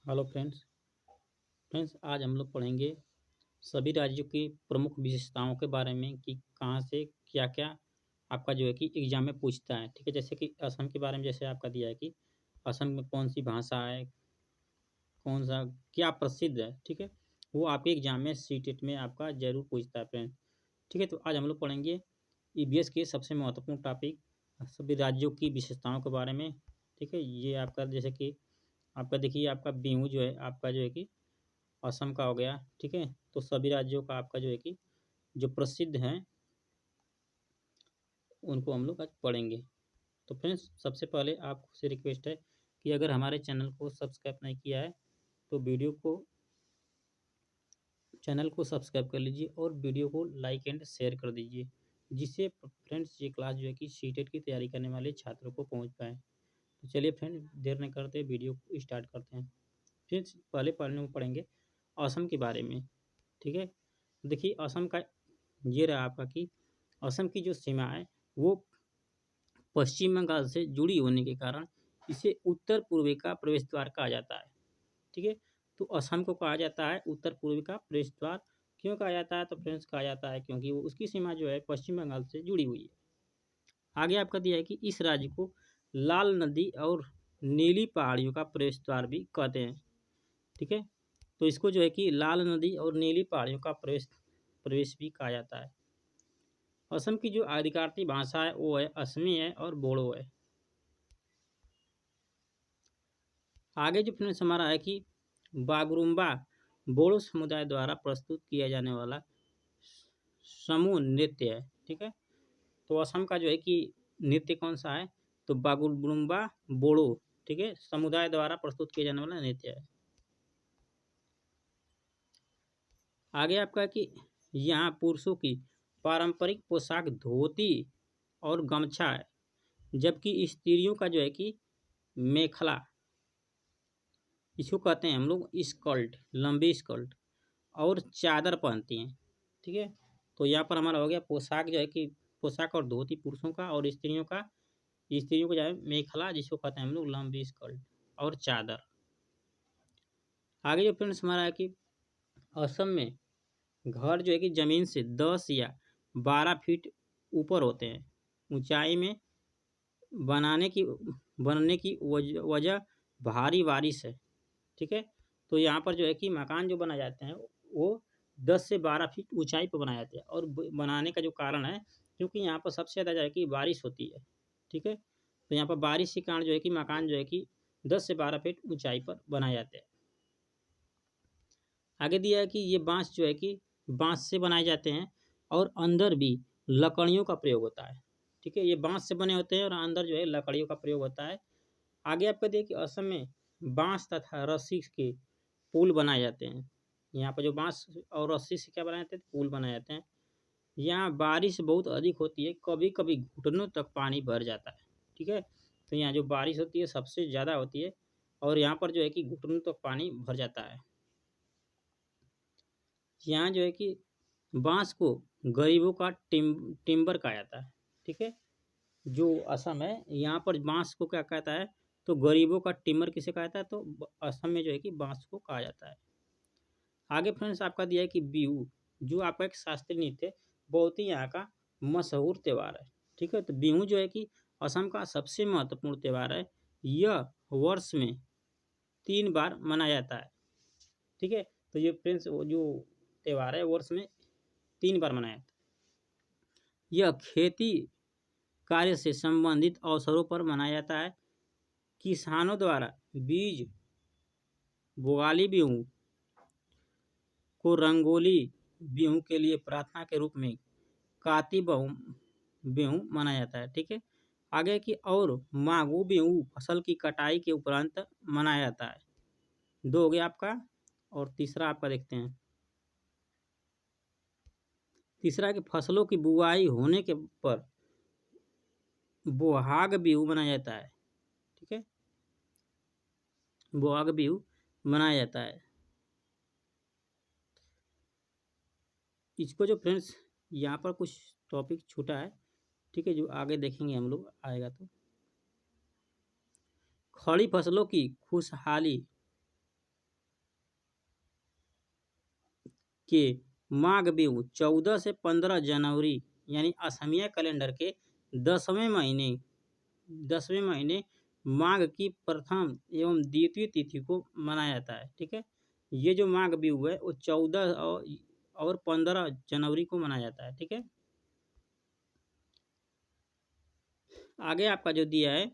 Hello friends. आज हम लोग पढ़ेंगे सभी राज्यों की प्रमुख विशेषताओं के बारे में कि कहाँ से क्या क्या आपका जो है कि एग्जाम में पूछता है। ठीक है, जैसे कि असम के बारे में जैसे आपका दिया है कि असम में कौन सी भाषा है, कौन सा क्या प्रसिद्ध है। ठीक है, वो आपके एग्जाम में सीटेट में आपका जरूर पूछता है फ्रेंड। ठीक है, तो आज हम लोग पढ़ेंगे ईवीएस के सबसे महत्वपूर्ण टॉपिक सभी राज्यों की विशेषताओं के बारे में। ठीक है, ये आपका जैसे कि आपका देखिए आपका बिहू जो है आपका जो है कि असम का हो गया। ठीक है, तो सभी राज्यों का आपका जो है कि जो प्रसिद्ध हैं उनको हम लोग आज पढ़ेंगे। तो फ्रेंड्स, सबसे पहले आपसे रिक्वेस्ट है कि अगर हमारे चैनल को सब्सक्राइब नहीं किया है तो चैनल को सब्सक्राइब कर लीजिए और वीडियो को लाइक एंड शेयर कर दीजिए, जिससे फ्रेंड्स ये क्लास जो है कि सीटेट की तैयारी करने वाले छात्रों को पहुंच पाए। तो चलिए फ्रेंड, देर नहीं करते वीडियो को स्टार्ट करते हैं। फ्रेंड्स, पहले पढ़ने में पढ़ेंगे असम के बारे में। ठीक है, देखिए असम का ये रहा आपका कि असम की जो सीमा है वो पश्चिम बंगाल से जुड़ी होने के कारण इसे उत्तर पूर्वी का प्रवेश द्वार कहा जाता है। ठीक है, तो असम को कहा जाता है उत्तर पूर्वी का प्रवेश द्वार। क्यों कहा जाता है? तो फ्रेंड्स कहा जाता है क्योंकि वो उसकी सीमा जो है पश्चिम बंगाल से जुड़ी हुई है। आगे आपका दिया है कि इस राज्य को लाल नदी और नीली पहाड़ियों का प्रवेश द्वार भी कहते हैं। ठीक है, तो इसको जो है कि लाल नदी और नीली पहाड़ियों का प्रवेश प्रवेश भी कहा जाता है। असम की जो आधिकारिक भाषा है वो है असमी है और बोडो है। आगे जो फ्रेंड्स हमारा है कि बागरुम्बा बोडो समुदाय द्वारा प्रस्तुत किया जाने वाला समूह नृत्य है। ठीक है, तो असम का जो है कि नृत्य कौन सा है? तो बागुरुम्बा बोडो, ठीक है, समुदाय द्वारा प्रस्तुत किया जाने वाला नृत्य है। आगे आपका है कि यहाँ पुरुषों की पारंपरिक पोशाक धोती और गमछा है, जबकि स्त्रियों का जो है कि मेखला, इसको कहते हैं हम लोग स्कर्ट, लंबी स्कर्ट और चादर पहनती हैं। ठीक है, तो यहाँ पर हमारा हो गया पोशाक जो है कि पोशाक और धोती पुरुषों का, और स्त्रियों को जो है मेखला, जिसको कहते हैं हम लोग लंबी स्कर्ट और चादर। आगे जो फ्रेंड्स हमारा है कि असम में घर जो है कि जमीन से 10 या 12 फीट ऊपर होते हैं। ऊंचाई में बनाने की बनने की वजह भारी बारिश है। ठीक है, तो यहाँ पर जो है कि मकान जो बनाए जाते हैं वो 10 से 12 फीट ऊंचाई पर बनाए जाते हैं, और बनाने का जो कारण है क्योंकि यहाँ पर सबसे ज़्यादा जो है कि बारिश होती है। ठीक है, तो यहाँ पर बारिश के कारण जो है कि मकान जो है कि 10 से 12 फीट ऊंचाई पर बनाए जाते हैं। आगे दिया है कि ये बांस जो है कि बांस से बनाए जाते हैं और अंदर भी लकड़ियों का प्रयोग होता है। ठीक है, ये बांस से बने होते हैं और अंदर जो है लकड़ियों का प्रयोग होता है। आगे आपका देखिए कि असम में बांस तथा रस्सी के पुल बनाए जाते हैं। यहाँ पर जो बांस और रस्सी से क्या बनाए जाते हैं? पुल बनाए जाते हैं। यहाँ बारिश बहुत अधिक होती है, कभी कभी घुटनों तक पानी भर जाता है। ठीक है, तो यहाँ जो बारिश होती है सबसे ज़्यादा होती है, और यहाँ पर जो है कि घुटनों तक पानी भर जाता है। यहाँ जो है कि बांस को गरीबों का टिम्बर कहा जाता है। ठीक है, जो असम है यहाँ पर बांस को क्या कहता है? तो गरीबों का टिम्बर किसे कहा जाता है? तो असम में जो है कि बांस को कहा जाता है। आगे फ्रेंड्स आपका दिया है कि बिहू, जो आपका एक शास्त्रीय नृत्य है, बहुत ही यहाँ का मशहूर त्यौहार है। ठीक है, तो बिहू जो है कि असम का सबसे महत्वपूर्ण त्यौहार है। यह वर्ष में 3 बार मनाया जाता है। ठीक है, तो ये फ्रेंड्स वो जो त्यौहार है वर्ष में 3 बार मनाया जाता है। यह खेती कार्य से संबंधित अवसरों पर मनाया जाता है। किसानों द्वारा बीज बोगाली बिहू को रंगोली बिहू के लिए प्रार्थना के रूप में काती बहु बिहू मनाया जाता है। ठीक है, आगे की और माघू बिहू फसल की कटाई के उपरांत मनाया जाता है। 2 हो गया आपका, और तीसरा आपका देखते हैं। तीसरा कि फसलों की बुआई होने के पर बोहाग बिहू मनाया जाता है। ठीक है, बोहाग बिहू मनाया जाता है। इसको जो फ्रेंड्स यहाँ पर कुछ टॉपिक छूटा है। ठीक है, जो आगे देखेंगे हम लोग आएगा तो। खड़ी फसलों की खुशहाली के माघ बिहू 14 से 15 जनवरी यानी असमिया कैलेंडर के 10वें महीने माघ की प्रथम एवं द्वितीय तिथि को मनाया जाता है। ठीक है, ये जो माघ बिहू है वो 14 और 15 जनवरी को मनाया जाता है। ठीक है, आगे आपका जो दिया है,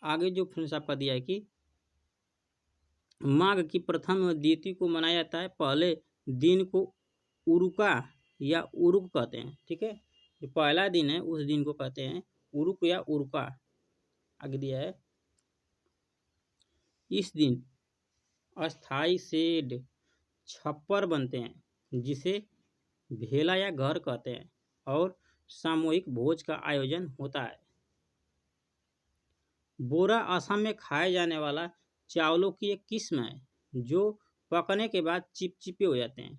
आगे जो फ्रेंड्स आपका दिया है कि माघ की प्रथम और द्वितीय को मनाया जाता है। पहले दिन को उरुका या उरुक कहते हैं। ठीक है, जो पहला दिन है उस दिन को कहते हैं उरुक या उरुका। आगे दिया है, इस दिन अस्थाई शेड छप्पर बनते हैं जिसे भेला या घर कहते हैं और सामूहिक भोज का आयोजन होता है। बोरा असम में खाए जाने वाला चावलों की एक किस्म है जो पकने के बाद चिपचिपे हो जाते हैं।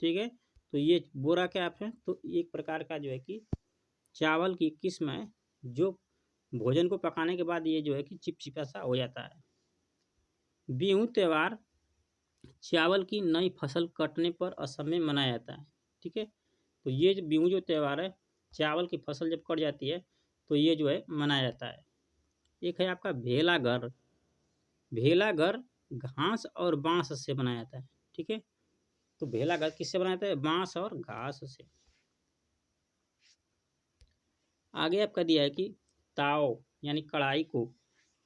ठीक है, तो ये बोरा क्या है, तो एक प्रकार का जो है कि चावल की किस्म है जो भोजन को पकाने के बाद ये जो है कि चिपचिपा सा हो जाता है। बिहू त्यौहार चावल की नई फसल कटने पर असम में मनाया जाता है। ठीक है, तो ये जो बिहू जो त्यौहार है, चावल की फसल जब कट जाती है तो ये जो है मनाया जाता है। एक है आपका भेला घर। भेला घर घास और बांस से बनाया जाता है। ठीक है, तो भेला घर किससे बनाया जाता है, बांस और घास से। आगे आपका दिया है कि ताव यानी कढ़ाई को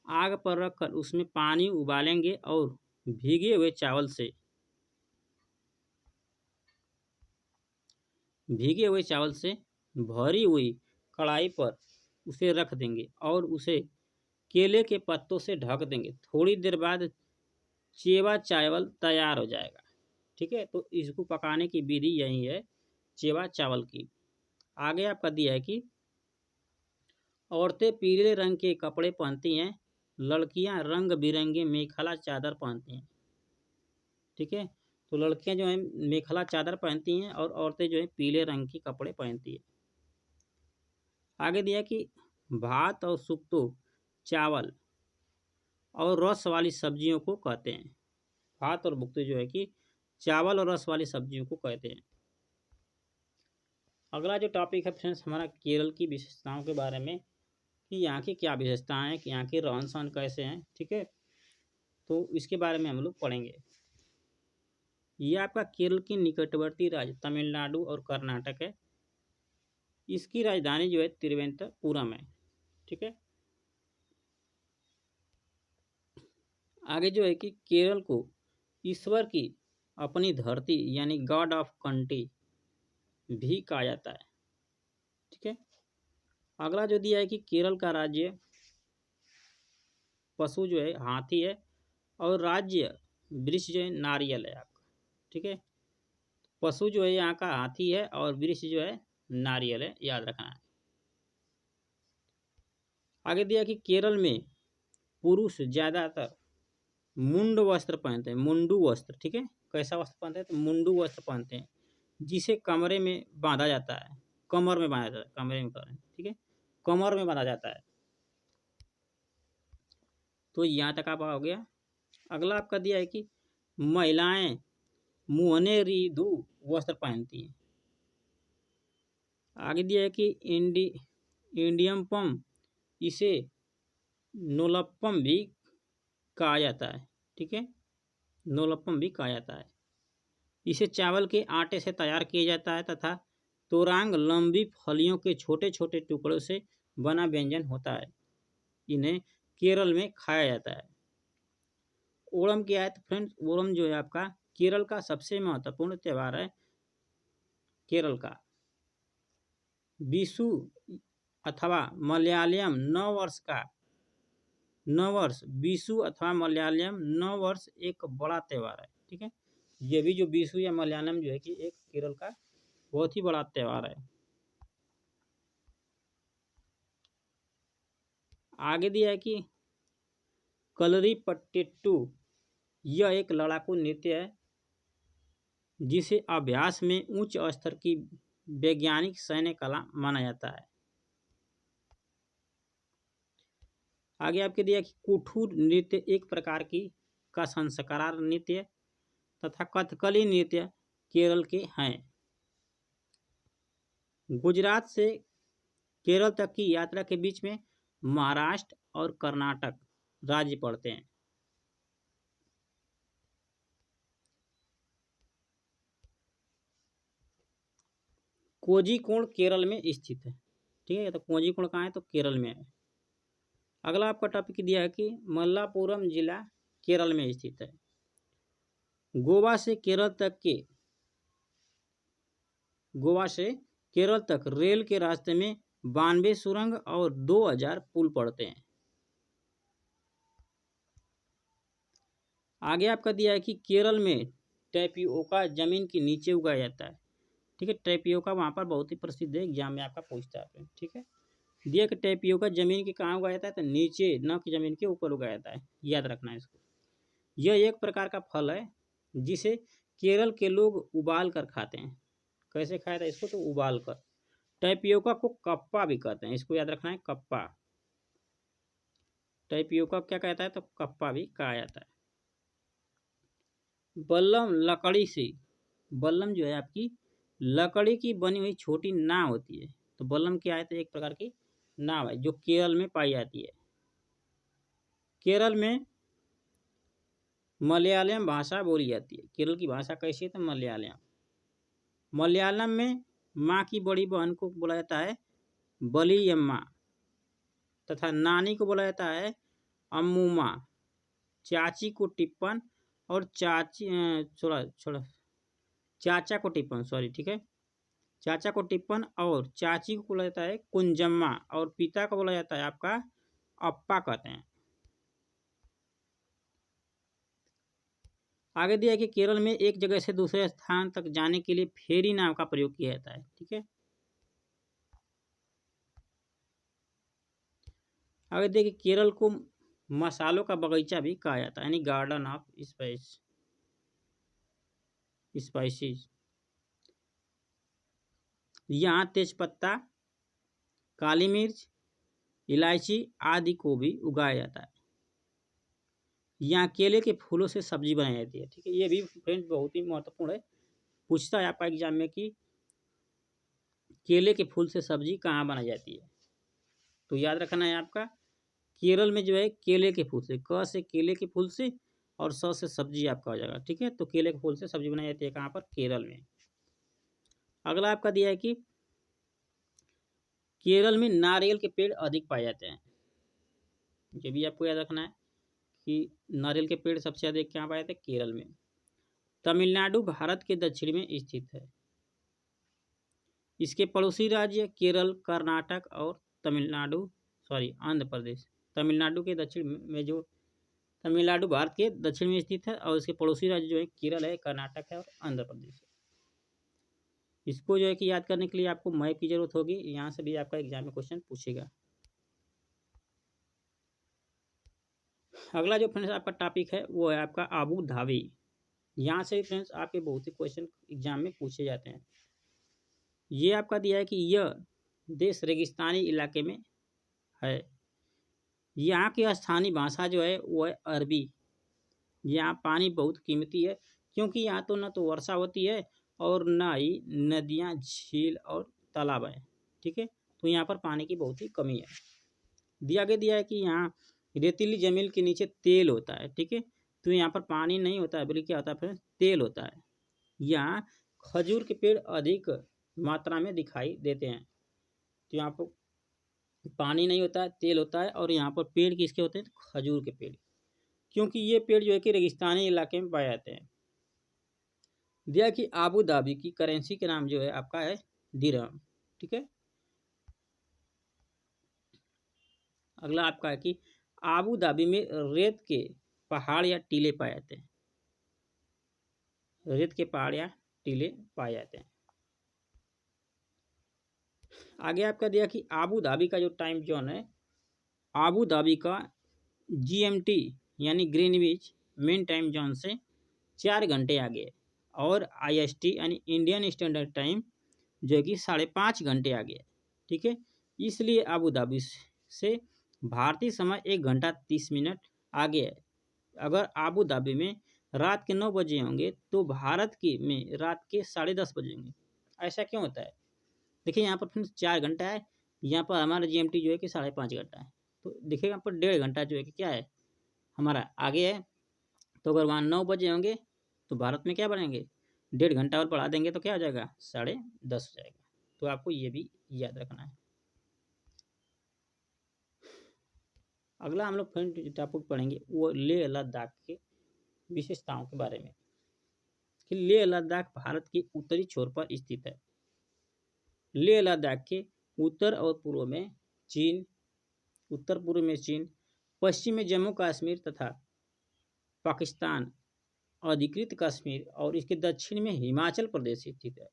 आग पर रखकर उसमें पानी उबालेंगे और भीगे हुए चावल से भरी हुई कढ़ाई पर उसे रख देंगे और उसे केले के पत्तों से ढक देंगे। थोड़ी देर बाद चेवा चावल तैयार हो जाएगा। ठीक है, तो इसको पकाने की विधि यही है चेवा चावल की। आगे आपका दिया है कि औरतें पीले रंग के कपड़े पहनती हैं, लड़कियां रंग बिरंगे मेखला चादर पहनती हैं। ठीक है, तो लड़कियां जो हैं मेखला चादर पहनती हैं और औरतें जो है पीले रंग के कपड़े पहनती है। आगे दिया कि भात और सुक्तो चावल और रस वाली सब्जियों को कहते हैं। भात और भुक्तो जो है कि चावल और रस वाली सब्जियों को कहते हैं। अगला जो टॉपिक है फ्रेंड्स हमारा केरल की विशेषताओं के बारे में कि यहाँ की क्या विशेषताएं हैं, कि यहाँ के रहन सहन कैसे हैं। ठीक है, तो इसके बारे में हम लोग पढ़ेंगे। ये आपका केरल की निकटवर्ती राज्य तमिलनाडु और कर्नाटक है। इसकी राजधानी जो है तिरुवनंतपुरम है। ठीक है, आगे जो है कि केरल को ईश्वर की अपनी धरती यानी गॉड ऑफ कंट्री भी कहा जाता है। ठीक है, अगला जो दिया है कि केरल का राज्य पशु जो है हाथी है और राज्य वृक्ष जो है नारियल है आपका। ठीक है, पशु जो है यहाँ का हाथी है और वृक्ष जो है नारियल है, याद रखना है। आगे दिया कि केरल में पुरुष ज्यादातर मुंड वस्त्र पहनते हैं, मुंडू वस्त्र। ठीक है, कैसा वस्त्र पहनते हैं, तो मुंडू वस्त्र पहनते हैं जिसे कमरे में बांधा जाता है, कमर में बांधा जाता है, कमरे में करें। ठीक है, कमर में बांधा जाता है। तो यहाँ तक आप हो गया। अगला आपका दिया है कि महिलाएं मुहने रीधु वस्त्र पहनती हैं। आगे दिया है कि इंडियम पम, इसे नोलप्पम भी कहा जाता है। ठीक है, नोलप्पम भी कहा जाता है। इसे चावल के आटे से तैयार किया जाता है तथा तोरांग लंबी फलियों के छोटे छोटे टुकड़ों से बना व्यंजन होता है। इन्हें केरल में खाया जाता है। ओणम क्या है, तो फ्रेंड्स ओणम जो है आपका केरल का सबसे महत्वपूर्ण त्यौहार है। केरल का विशु अथवा मलयालम नववर्ष विशु अथवा मलयालम नववर्ष एक बड़ा त्यौहार है। ठीक है, ये भी जो विशु या मलयालम जो है कि एक केरल का बहुत ही बड़ा त्यौहार है। आगे दिया है कि कलरी पट्टेट्टू, यह एक लड़ाकू नृत्य है जिसे अभ्यास में उच्च स्तर की वैज्ञानिक सैन्य कला माना जाता है। आगे आपके दिया कि कुठू नृत्य एक प्रकार की का संस्कार नृत्य तथा कथकली नृत्य केरल के हैं। गुजरात से केरल तक की यात्रा के बीच में महाराष्ट्र और कर्नाटक राज्य पड़ते हैं। कोझीकोड केरल में स्थित है। ठीक है, तो कोझीकोड कहाँ है, तो केरल में है। अगला आपका टॉपिक दिया है कि मल्लापुरम जिला केरल में स्थित है। गोवा से केरल तक रेल के रास्ते में 92 सुरंग और 2000 पुल पड़ते हैं। आगे आपका दिया है कि केरल में टैपियोका जमीन के नीचे उगाया जाता है। ठीक है, टैपियोका वहाँ पर बहुत ही प्रसिद्ध है, एग्जाम में आपका पूछता है। ठीक है, दिया कि टैपियोका जमीन के कहाँ उगाया जाता है, तो नीचे, न कि जमीन के ऊपर उगाया जाता है, याद रखना है इसको। यह एक प्रकार का फल है जिसे केरल के लोग उबाल कर खाते हैं। कैसे खाया था इसको, तो उबाल कर। टैपियोका को कप्पा भी कहते हैं, इसको याद रखना है, कप्पा। टैपियोका क्या कहता है, तो कप्पा भी कहा जाता है। बल्लम लकड़ी से, बल्लम जो है आपकी लकड़ी की बनी हुई छोटी नाव होती है। तो बल्लम क्या है, तो एक प्रकार की नाव है जो केरल में पाई जाती है। केरल में मलयालम भाषा बोली जाती है। केरल की भाषा कैसी है, तो मलयालम। मलयालम में माँ की बड़ी बहन को बोला जाता है बलियम्मा तथा नानी को बोला जाता है अम्मुमा। चाची को टिप्पन और चाचा को टिप्पन, सॉरी, ठीक है, चाचा को टिप्पन और चाची को बोला जाता है कुंजम्मा और पिता को बोला जाता है आपका अप्पा कहते हैं। आगे दिया है कि केरल में एक जगह से दूसरे स्थान तक जाने के लिए फेरी नाव का प्रयोग किया जाता है। ठीक है, आगे देखिए केरल को मसालों का बगीचा भी कहा जाता है, यानी गार्डन ऑफ स्पाइसेस। यहाँ तेजपत्ता, काली मिर्च, इलायची आदि को भी उगाया जाता है। यहाँ केले के फूलों से सब्जी बनाई जाती है। ठीक है, ये भी फ्रेंड्स बहुत ही महत्वपूर्ण है, पूछता है आपका एग्जाम में कि केले के फूल से सब्जी कहाँ बनाई जाती है। तो याद रखना है आपका, केरल में जो है केले के फूल से, क से केले के फूल से और स से सब्जी आपका हो जाएगा। ठीक है, तो केले के फूल से सब्जी बनाई जाती है कहाँ पर, केरल में। अगला आपका दिया है कि केरल में नारियल के पेड़ अधिक पाए जाते हैं। ये भी आपको याद रखना है कि नारियल के पेड़ सबसे अधिक कहाँ पाए जाते हैं, केरल में। तमिलनाडु भारत के दक्षिण में स्थित है। इसके पड़ोसी राज्य केरल, कर्नाटक और आंध्र प्रदेश। तमिलनाडु के दक्षिण में जो, तमिलनाडु भारत के दक्षिण में स्थित है और इसके पड़ोसी राज्य जो है केरल है, कर्नाटक है और आंध्र प्रदेश है। इसको जो है कि याद करने के लिए आपको मैप की जरूरत होगी, यहाँ से भी आपका एग्जाम में क्वेश्चन पूछेगा। अगला जो फ्रेंड्स आपका टॉपिक है वो है आपका आबू धाबी। यहाँ से फ्रेंड्स आपके बहुत ही क्वेश्चन एग्जाम में पूछे जाते हैं। ये आपका दिया है कि यह देश रेगिस्तानी इलाके में है। यहाँ की स्थानीय भाषा जो है वो है अरबी। यहाँ पानी बहुत कीमती है क्योंकि यहाँ तो न तो वर्षा होती है और न ही नदियाँ, झील और तालाब है। ठीक है, तो यहाँ पर पानी की बहुत ही कमी है। दिया है कि यहाँ रेतीली जमीन के नीचे तेल होता है। ठीक है, तो यहाँ पर पानी नहीं होता है बल्कि क्या होता है फिर, तेल होता है। यहाँ खजूर के पेड़ अधिक मात्रा में दिखाई देते हैं। तो यहाँ पर पानी नहीं होता है, तेल होता है और यहाँ पर पेड़ किसके होते हैं, खजूर के पेड़, क्योंकि ये पेड़ जो है कि रेगिस्तानी इलाके में पाए जाते हैं। दिया कि आबू धाबी की करेंसी के नाम जो है आपका है दिरहम। ठीक है, अगला आपका है कि आबू धाबी में रेत के पहाड़ या टीले पाए जाते हैं। रेत के पहाड़ या टीले पाए जाते हैं। आगे आपका दिया कि आबू धाबी का जो टाइम जोन है, आबू धाबी का GMT यानी ग्रीनविच मेन टाइम जोन से 4 घंटे आगे है और IST यानी इंडियन स्टैंडर्ड टाइम जो है कि 5.5 घंटे आगे है। ठीक है, इसलिए आबू धाबी से भारतीय समय 1 घंटा 30 मिनट आगे है। अगर आबू धाबी में रात के 9 बजे होंगे तो भारत की में रात के 10:30 बजे होंगे। ऐसा क्यों होता है? देखिए यहाँ पर फिर 4 घंटा है, यहाँ पर हमारा जीएमटी जो है कि 5.5 घंटा है। तो देखिए यहाँ पर 1.5 घंटा जो है कि क्या है हमारा आगे है। तो अगर वहाँ 9 बजे होंगे तो भारत में क्या बढ़ेंगे, 1.5 घंटा और बढ़ा देंगे तो क्या हो जाएगा, 10:30 हो जाएगा। तो आपको ये भी याद रखना है। अगला हम लोग फ्रेंड टॉपिक पढ़ेंगे वो लेह लद्दाख के विशेषताओं के बारे में कि लेह लद्दाख भारत के उत्तरी छोर पर स्थित है। लेह लद्दाख के उत्तर और पूर्व में चीन, उत्तर पूर्व में चीन, पश्चिम में जम्मू कश्मीर तथा पाकिस्तान अधिकृत कश्मीर और इसके दक्षिण में हिमाचल प्रदेश स्थित है।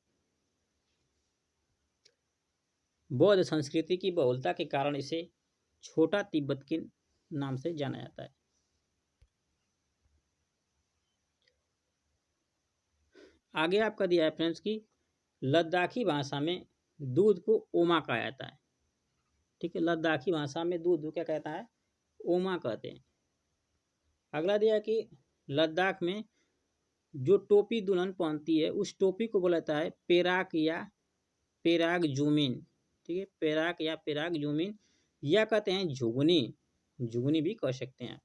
बौद्ध संस्कृति की बहुलता के कारण इसे छोटा तिब्बत के नाम से जाना जाता है। आगे आपका दिया है फ्रेंड्स की लद्दाखी भाषा में दूध को ओमा कहा जाता है। ठीक है, लद्दाखी भाषा में दूध को क्या कहता है, ओमा कहते हैं। अगला दिया है कि लद्दाख में जो टोपी दुल्हन पहनती है उस टोपी को बोला जाता है पेराक या पेराग जूमिन। ठीक है, पेराक या पेराग जूमिन या कहते हैं झुगनी, झुगनी भी कह सकते हैं।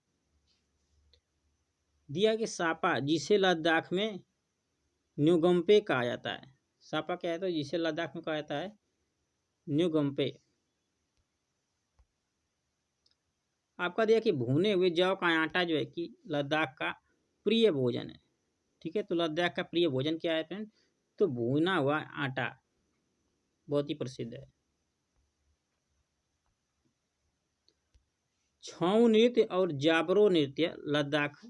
दिया कि सापा जिसे लद्दाख में न्यूगम्पे कहा जाता है। सापा क्या है तो जिसे लद्दाख में कहा जाता है न्यूगम्पे। आपका दिया कि भुने हुए जौ का आटा जो है कि लद्दाख का प्रिय भोजन है। ठीक है, तो लद्दाख का प्रिय भोजन क्या है फ्रेंड, तो भुना हुआ आटा बहुत ही प्रसिद्ध है। छऊ नृत्य और जाबरो नृत्य लद्दाख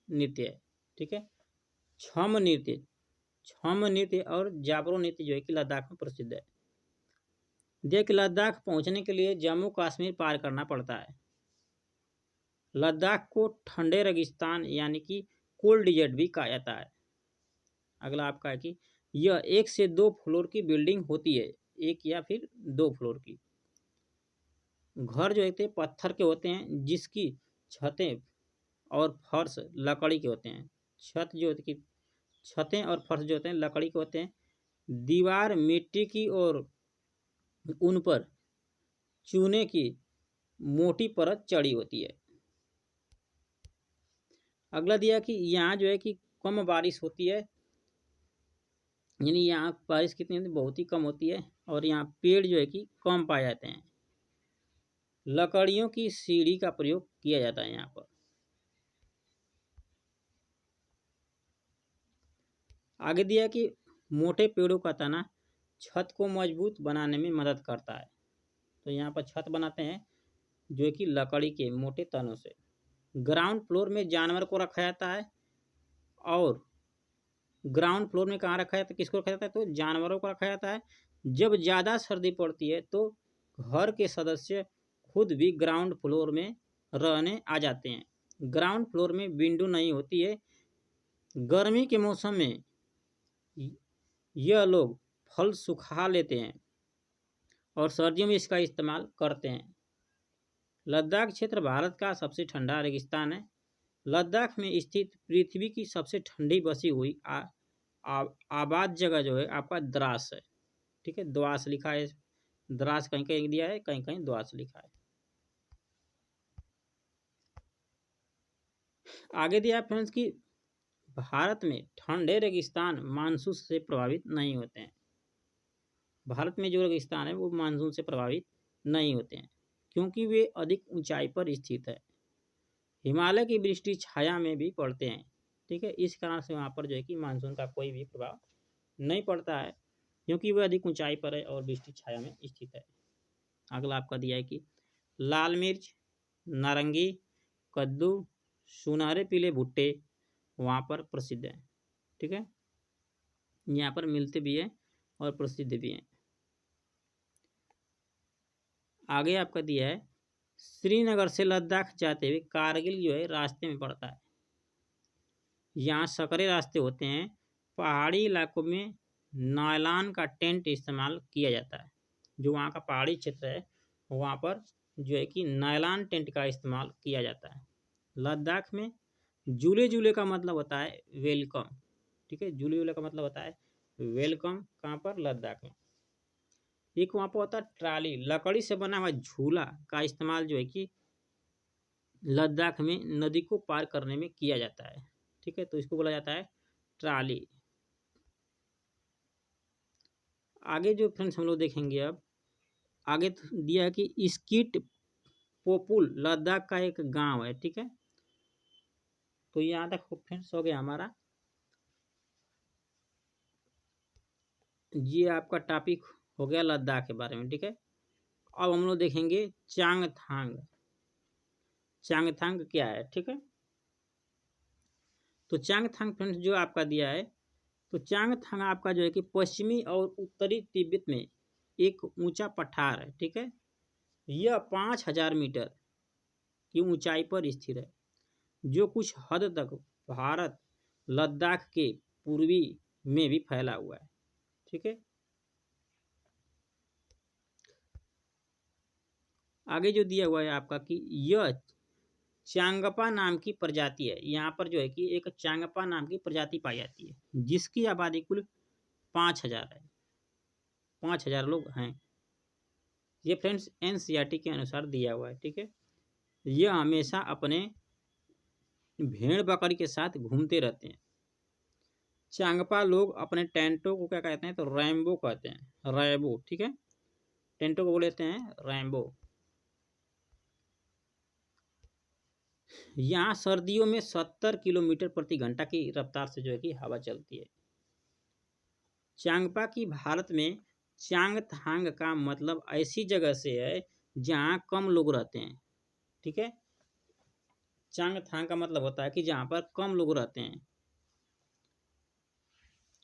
नृत्य है। ठीक है, छम नृत्य और जाबरो नृत्य जो है कि लद्दाख में प्रसिद्ध है। देख लद्दाख पहुंचने के लिए जम्मू कश्मीर पार करना पड़ता है। लद्दाख को ठंडे रेगिस्तान यानी कि कोल्ड डिजर्ट भी कहा जाता है। अगला आपका है कि यह 1 से 2 फ्लोर की बिल्डिंग होती है, 1 या फिर 2 फ्लोर की। घर जो होते हैं पत्थर के होते हैं जिसकी छतें और फर्श लकड़ी के होते हैं। छतें और फर्श जो होते हैं लकड़ी के होते हैं। दीवार मिट्टी की और उन पर चूने की मोटी परत चढ़ी होती है। अगला दिया कि यहाँ जो है कि कम बारिश होती है, यानी यहाँ बारिश कितनी होती है, बहुत ही कम होती है। और यहाँ पेड़ जो है कि कम पाए जाते हैं। लकड़ियों की सीढ़ी का प्रयोग किया जाता है यहाँ पर। आगे दिया कि मोटे पेड़ों का तना छत को मजबूत बनाने में मदद करता है। तो यहाँ पर छत बनाते हैं जो कि लकड़ी के मोटे तनों से। ग्राउंड फ्लोर में जानवर को रखा जाता है। और ग्राउंड फ्लोर में कहाँ रखा जाता है, किसको रखा जाता है, तो जानवरों को रखा जाता है। जब ज़्यादा सर्दी पड़ती है तो घर के सदस्य खुद भी ग्राउंड फ्लोर में रहने आ जाते हैं। ग्राउंड फ्लोर में विंडो नहीं होती है। गर्मी के मौसम में यह लोग फल सुखा लेते हैं और सर्दियों में इसका इस्तेमाल करते हैं। लद्दाख क्षेत्र भारत का सबसे ठंडा रेगिस्तान है। लद्दाख में स्थित पृथ्वी की सबसे ठंडी बसी हुई आबाद जगह जो है आपका द्रास है। ठीक है, द्वास लिखा है, द्रास कहीं कहीं दिया है, कहीं कहीं द्वास लिखा है। आगे दिया फ्रेंड्स कि भारत में ठंडे रेगिस्तान मानसून से प्रभावित नहीं होते हैं। भारत में जो रेगिस्तान है वो मानसून से प्रभावित नहीं होते हैं क्योंकि वे अधिक ऊंचाई पर स्थित है। हिमालय की वृष्टि छाया में भी पड़ते हैं। ठीक है, इस कारण से वहाँ पर जो है कि मानसून का कोई भी प्रभाव नहीं पड़ता है क्योंकि वह अधिक ऊंचाई पर है और वृष्टि छाया में स्थित है। अगला आपका दिया है कि लाल मिर्च, नारंगी, कद्दू, सुनहरे पीले भुट्टे वहाँ पर प्रसिद्ध हैं। ठीक है, यहाँ पर मिलते भी हैं और प्रसिद्ध भी हैं। आगे आपका दिया है श्रीनगर से लद्दाख जाते हुए कारगिल जो है रास्ते में पड़ता है। यहाँ सकरे रास्ते होते हैं। पहाड़ी इलाकों में नायलॉन का टेंट इस्तेमाल किया जाता है। जो वहाँ का पहाड़ी क्षेत्र है वहाँ पर जो है कि नायलॉन टेंट का इस्तेमाल किया जाता है। लद्दाख में जूले जूले का मतलब होता है वेलकम, ठीक है, जूले जूले का मतलब होता है वेलकम, कहाँ पर, लद्दाख में। एक वहाँ पर होता है ट्राली, लकड़ी से बना हुआ झूला का इस्तेमाल जो है कि लद्दाख में नदी को पार करने में किया जाता है, ठीक है, तो इसको बोला जाता है ट्राली। आगे जो फ्रेंड्स हम लोग देखेंगे अब, आगे दिया है कि स्कीट पोपुल लद्दाख का एक गांव है, ठीक है। तो यहाँ तक फ्रेंड्स हो गया हमारा, ये आपका टॉपिक हो गया लद्दाख के बारे में, ठीक है। अब हम लोग देखेंगे चांगथांग। चांगथांग क्या है, ठीक है। तो चांगथांग फ्रेंड्स जो आपका दिया है, तो चांगथांग आपका जो है कि पश्चिमी और उत्तरी तिब्बत में एक ऊंचा पठार है, ठीक है। यह 5,000 मीटर की ऊंचाई पर स्थित है, जो कुछ हद तक भारत लद्दाख के पूर्वी में भी फैला हुआ है, ठीक है। आगे जो दिया हुआ है आपका कि यह चांगपा नाम की प्रजाति है, यहाँ पर जो है कि एक चांगपा नाम की प्रजाति पाई जाती है, जिसकी आबादी कुल 5,000 है, 5,000 लोग हैं। ये फ्रेंड्स एनसीईआरटी के अनुसार दिया हुआ है, ठीक है। यह हमेशा अपने भेड़ बकरी के साथ घूमते रहते हैं। चांगपा लोग अपने टेंटों को क्या कहते हैं, तो रैम्बो कहते हैं, रैबो, ठीक है। टेंटो को बोलते हैं रैम्बो। यहाँ सर्दियों में 70 किलोमीटर प्रति घंटा की रफ्तार से जो है कि हवा चलती है। चांगपा की भारत में चांगथांग का मतलब ऐसी जगह से है जहाँ कम लोग रहते हैं, ठीक है। चांगथांग का मतलब होता है कि जहाँ पर कम लोग रहते हैं,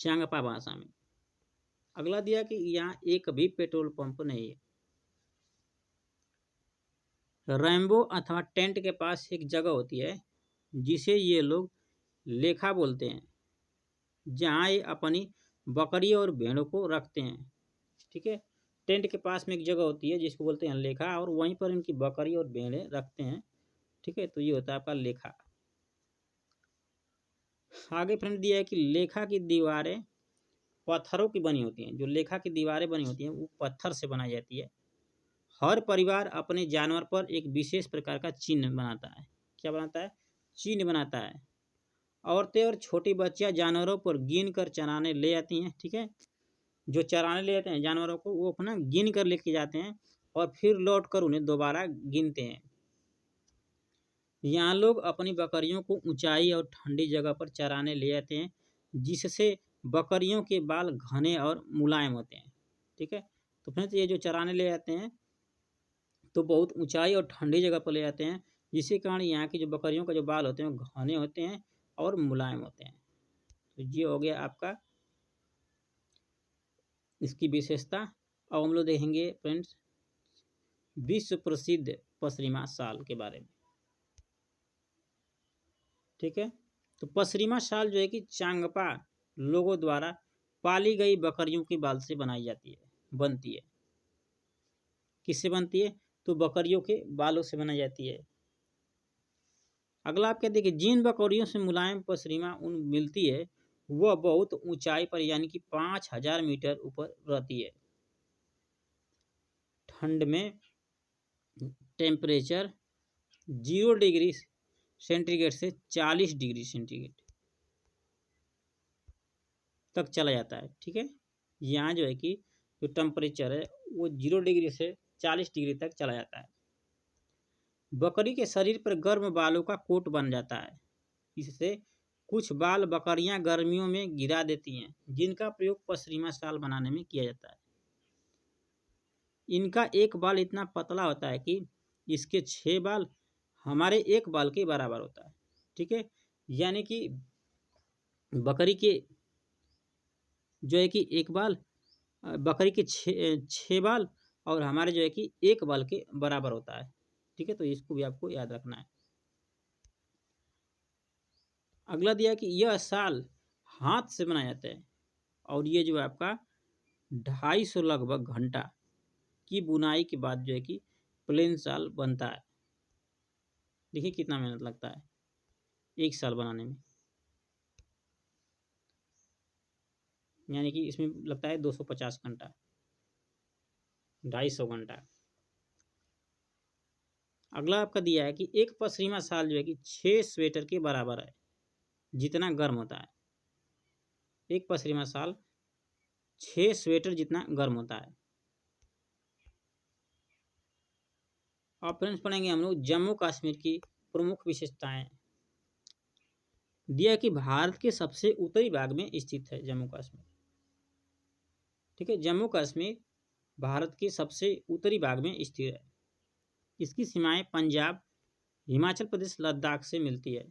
चांगपा भाषा में। अगला दिया कि यहाँ एक भी पेट्रोल पंप नहीं है। रैम्बो अथवा टेंट के पास एक जगह होती है जिसे ये लोग लेखा बोलते हैं, जहाँ ये अपनी बकरी और भेड़ों को रखते हैं, ठीक है। टेंट के पास में एक जगह होती है जिसको बोलते हैं लेखा, और वहीं पर इनकी बकरी और भेड़ें रखते हैं, ठीक है। तो ये होता है आपका लेखा। आगे फ्रेंड दिया है कि लेखा की दीवारें पत्थरों की बनी होती हैं। जो लेखा की दीवारें बनी होती हैं वो पत्थर से बनाई जाती है। हर परिवार अपने जानवर पर एक विशेष प्रकार का चिन्ह बनाता है। क्या बनाता है, चिन्ह बनाता है। औरतें और छोटी बच्चियां जानवरों पर गिन कर चराने ले जाती हैं, ठीक है। जो चराने ले जाते हैं जानवरों को, वो अपना गिन कर लेके जाते हैं और फिर लौट कर उन्हें दोबारा गिनते हैं। यहाँ लोग अपनी बकरियों को ऊंचाई और ठंडी जगह पर चराने ले जाते हैं, जिससे बकरियों के बाल घने और मुलायम होते हैं, ठीक है। तो फ्रेंड्स ये जो चराने ले जाते हैं तो बहुत ऊंचाई और ठंडी जगह पर ले जाते हैं, जिसके कारण यहाँ की जो बकरियों का जो बाल होते हैं वो घने होते हैं और मुलायम होते हैं। तो ये हो गया आपका इसकी विशेषता। अब हम लोग देखेंगे फ्रेंड्स विश्व प्रसिद्ध पसरीमा शाल के बारे में, ठीक है। तो पसरीमा शाल जो है कि चांगपा लोगों द्वारा पाली गई बकरियों के बाल से बनाई जाती है, बनती है। किससे बनती है, तो बकरियों के बालों से बनाई जाती है। अगला आप क्या देखिए, जिन बकरियों से मुलायम पसरीमा ऊन मिलती है वह बहुत ऊंचाई पर यानी कि 5,000 मीटर ऊपर रहती है। ठंड में टेम्परेचर 0 डिग्री सेंटीग्रेड से 40 डिग्री सेंटीग्रेड तक चला जाता है, ठीक है। यहाँ जो है कि जो टेम्परेचर है वो 0 डिग्री से 40 डिग्री तक चला जाता है। बकरी के शरीर पर गर्म बालों का कोट बन जाता है। इससे कुछ बाल बकरियां गर्मियों में गिरा देती हैं, जिनका प्रयोग पसरीमा शाल बनाने में किया जाता है। इनका एक बाल इतना पतला होता है कि इसके 6 बाल हमारे एक बाल के बराबर होता है, ठीक है। यानी कि बकरी के जो है कि एक बाल, बकरी के 6 बाल और हमारे जो है कि एक बाल के बराबर होता है, ठीक है। तो इसको भी आपको याद रखना है। अगला दिया कि यह शाल हाथ से बनाया जाता है और ये जो है आपका 250 लगभग घंटा की बुनाई के बाद जो है कि प्लेन शाल बनता है। देखिए कितना मेहनत लगता है। 1 साल बनाने में, यानी कि इसमें लगता है 250 घंटा, 250 घंटा। अगला आपका दिया है कि एक पश्चिमा साल जो है कि 6 स्वेटर के बराबर है, जितना गर्म होता है। एक पश्चिमा साल 6 स्वेटर जितना गर्म होता है। अब फ्रेंड्स पढ़ेंगे हम लोग जम्मू कश्मीर की प्रमुख विशेषताएं। दिया कि भारत के सबसे उत्तरी भाग में स्थित है जम्मू कश्मीर। ठीक है, जम्मू कश्मीर भारत के सबसे उत्तरी भाग में स्थित है। इसकी सीमाएं पंजाब, हिमाचल प्रदेश, लद्दाख से मिलती है।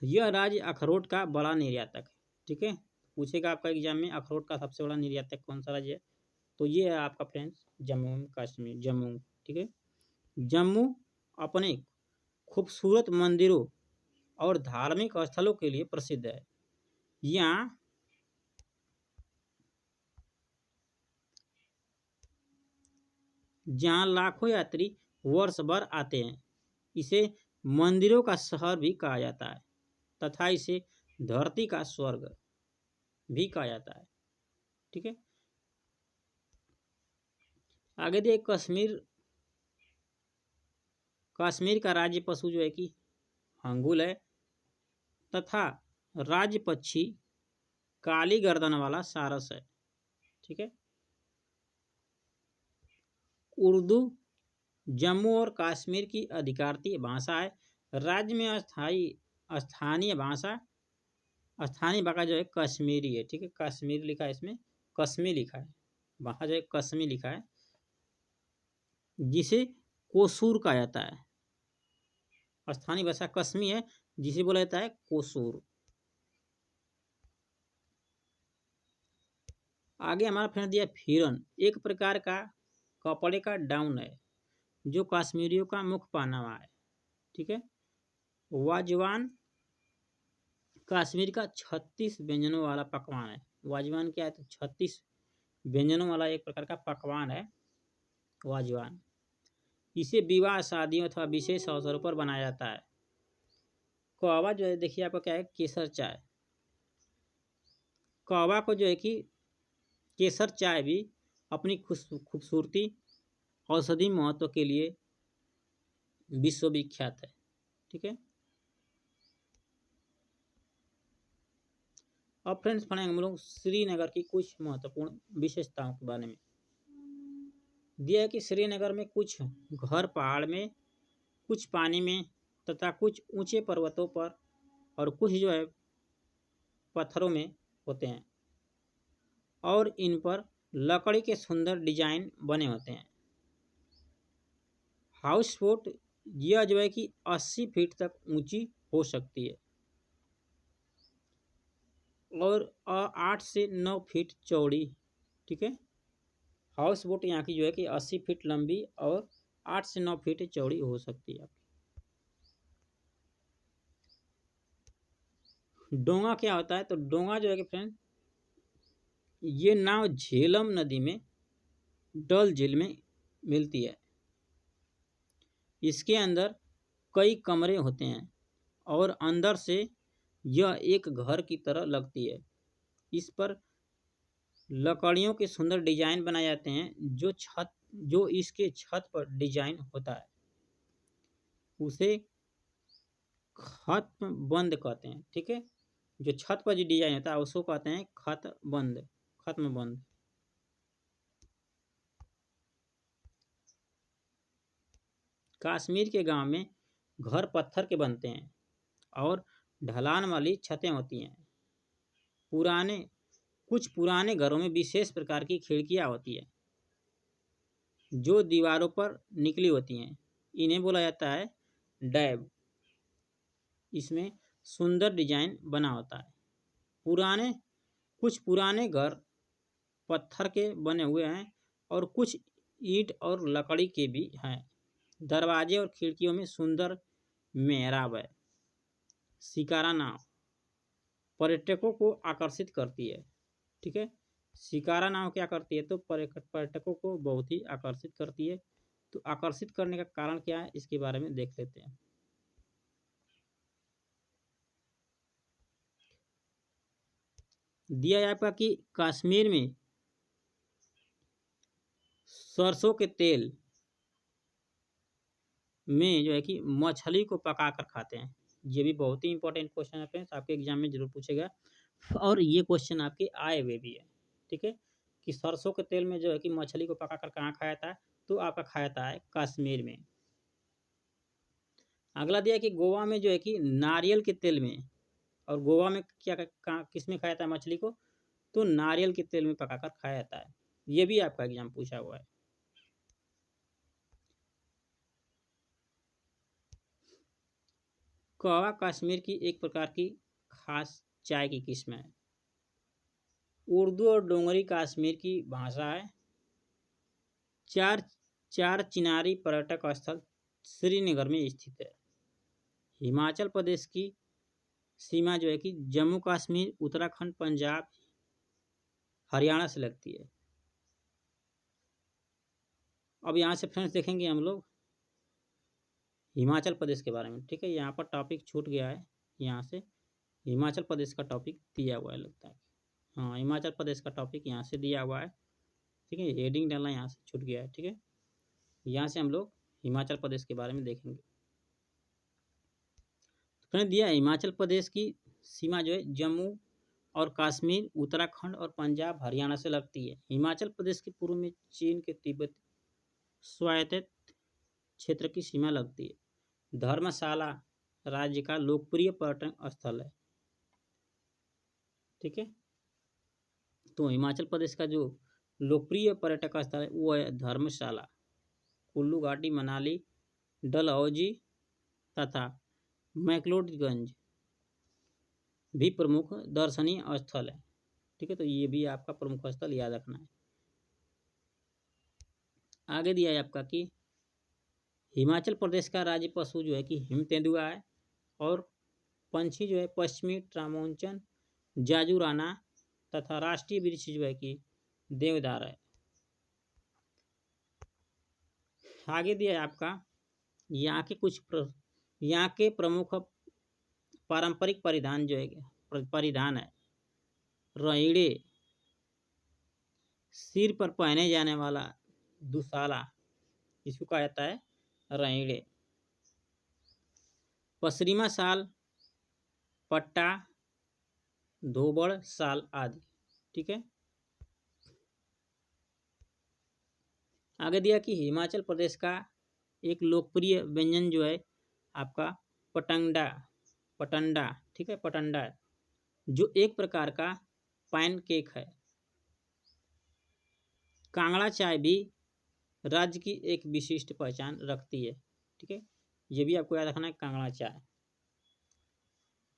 यह राज्य अखरोट का बड़ा निर्यातक है। ठीक है, पूछेगा आपका एग्जाम में अखरोट का सबसे बड़ा निर्यातक कौन सा राज्य है, तो ये है आपका फ्रेंड्स जम्मू कश्मीर, जम्मू। ठीक है, जम्मू अपने खूबसूरत मंदिरों और धार्मिक स्थलों के लिए प्रसिद्ध है। यहाँ जहाँ लाखों यात्री वर्ष भर आते हैं। इसे मंदिरों का शहर भी कहा जाता है तथा इसे धरती का स्वर्ग भी कहा जाता है। ठीक है, आगे दिए कश्मीर का राज्य पशु जो है कि हंगुल है तथा राज्य पक्षी काली गर्दन वाला सारस है। ठीक है, उर्दू जम्मू और कश्मीर की अधिकारिक भाषा है। राज्य में स्थानीय भाषा जो है कश्मीरी है। ठीक है, कश्मीर लिखा है, इसमें कश्मीर लिखा है, वहाँ जो है कश्मीर लिखा है, जिसे कोसूर कहा जाता है। स्थानीय भाषा कश्मी है, जिसे बोला जाता है कोसूर। आगे हमारा फ्रेंड दिया फिरन, एक प्रकार का कपड़े का डाउन है जो कश्मीरियों का मुख्य पहनावा है। ठीक है, वाजवान कश्मीर का 36 व्यंजनों वाला पकवान है। वाजवान क्या है, तो 36 व्यंजनों वाला एक प्रकार का पकवान है वाजवान। इसे विवाह, शादियों अथवा विशेष अवसरों पर बनाया जाता है। कहवा जो है देखिए आपका क्या है, केसर चाय। कहवा को जो है कि केसर चाय भी अपनी खूबसूरती, औषधि महत्व के लिए विश्वविख्यात है। ठीक है, अब फ्रेंड्स पढ़ेंगे हम लोग श्रीनगर की कुछ महत्वपूर्ण विशेषताओं के बारे में। दिया है कि श्रीनगर में कुछ घर पहाड़ में, कुछ पानी में तथा कुछ ऊंचे पर्वतों पर और कुछ जो है पत्थरों में होते हैं और इन पर लकड़ी के सुंदर डिजाइन बने होते हैं। हाउस बोट यह जो है कि 80 फीट तक ऊंची हो सकती है और 8 से 9 फीट चौड़ी। ठीक है, हाउस बोट यहाँ की जो है कि 80 फीट लंबी और 8 से 9 फीट चौड़ी हो सकती है। डोंगा क्या होता है, तो डोंगा जो है कि फ्रेंड ये नाव झेलम नदी में डल झील में मिलती है। इसके अंदर कई कमरे होते हैं और अंदर से यह एक घर की तरह लगती है। इस पर लकड़ियों के सुंदर डिजाइन बनाए जाते हैं। जो इसके छत पर डिजाइन होता है उसे खत्म बंद कहते हैं। ठीक है, जो छत पर जो डिजाइन होता है उसको कहते हैं खत्म बंद। कश्मीर के गांव में घर पत्थर के बनते हैं और ढलान वाली छतें होती हैं। कुछ पुराने घरों में विशेष प्रकार की खिड़कियां होती है जो दीवारों पर निकली होती हैं। इन्हें बोला जाता है डैब। इसमें सुंदर डिजाइन बना होता है। कुछ पुराने घर पत्थर के बने हुए हैं और कुछ ईंट और लकड़ी के भी हैं। दरवाजे और खिड़कियों में सुंदर मेहराब है। शिकारा नाव पर्यटकों को आकर्षित करती है। ठीक है, शिकारा नाव क्या करती है, तो पर्यटकों को बहुत ही आकर्षित करती है। तो आकर्षित करने का कारण क्या है, इसके बारे में देख लेते हैं। दिया है आपका कि कश्मीर में सरसों के तेल में जो है कि मछली को पका कर खाते हैं। ये भी बहुत ही इंपॉर्टेंट क्वेश्चन है फ्रेंड्स, आपके एग्जाम में जरूर पूछेगा और ये क्वेश्चन आपके आए हुए भी है। ठीक है, कि सरसों के तेल में जो है कि मछली को पका कर कहाँ खाया था, तो आपका खाया था है कश्मीर में। अगला दिया है कि गोवा में जो है कि नारियल के तेल में, और गोवा में क्या किस में खाया था मछली को, तो नारियल के तेल में पकाकर खाया जाता है। ये भी आपका एग्जाम पूछा हुआ है। कहवा कश्मीर की एक प्रकार की खास चाय की किस्म है। उर्दू और डोंगरी कश्मीर की भाषा है। चार चिनारी पर्यटक स्थल श्रीनगर में स्थित है। हिमाचल प्रदेश की सीमा जो है कि जम्मू कश्मीर, उत्तराखंड, पंजाब, हरियाणा से लगती है। अब यहाँ से फ्रेंड्स देखेंगे हम लोग हिमाचल प्रदेश के बारे में। ठीक है, यहाँ पर टॉपिक छूट गया है, यहाँ से हिमाचल प्रदेश का टॉपिक दिया हुआ है लगता है। हाँ, हिमाचल प्रदेश का टॉपिक यहाँ से दिया हुआ है। ठीक है, हेडिंग डालना यहाँ से छूट गया है। ठीक है, यहाँ से हम लोग हिमाचल प्रदेश के बारे में देखेंगे। तो मैंने दिया हिमाचल प्रदेश की सीमा जो है जम्मू और कश्मीर, उत्तराखंड और पंजाब, हरियाणा से लगती है। हिमाचल प्रदेश के पूर्व में चीन के तिब्बत स्वायत्त क्षेत्र की सीमा लगती है। धर्मशाला राज्य का लोकप्रिय पर्यटन स्थल है। ठीक है, तो हिमाचल प्रदेश का जो लोकप्रिय पर्यटक स्थल है वो है धर्मशाला। कुल्लू घाटी, मनाली, डलहौजी तथा मैक्लोडगंज भी प्रमुख दर्शनीय स्थल है। ठीक है, तो ये भी आपका प्रमुख स्थल याद रखना है। आगे दिया है आपका कि हिमाचल प्रदेश का राज्य पशु जो है कि हिम तेंदुआ है, और पंछी जो है पश्चिमी ट्रामोंचन, जाजूराना तथा राष्ट्रीय वृक्ष जो है कि देवदार है। आगे दिया है आपका यहाँ के प्रमुख पारंपरिक परिधान जो है परिधान है रहीड़े, सिर पर पहने जाने वाला दुशाला, इसको कहा जाता है रहीड़े, पश्चिमा शाल, पट्टा, धोबड़ शाल आदि। ठीक है, आगे दिया कि हिमाचल प्रदेश का एक लोकप्रिय व्यंजन जो है आपका पटंडा। ठीक है, पटंडा जो एक प्रकार का पैनकेक है। कांगड़ा चाय भी राज्य की एक विशिष्ट पहचान रखती है। ठीक है, ये भी आपको याद रखना है, कांगड़ा चाय।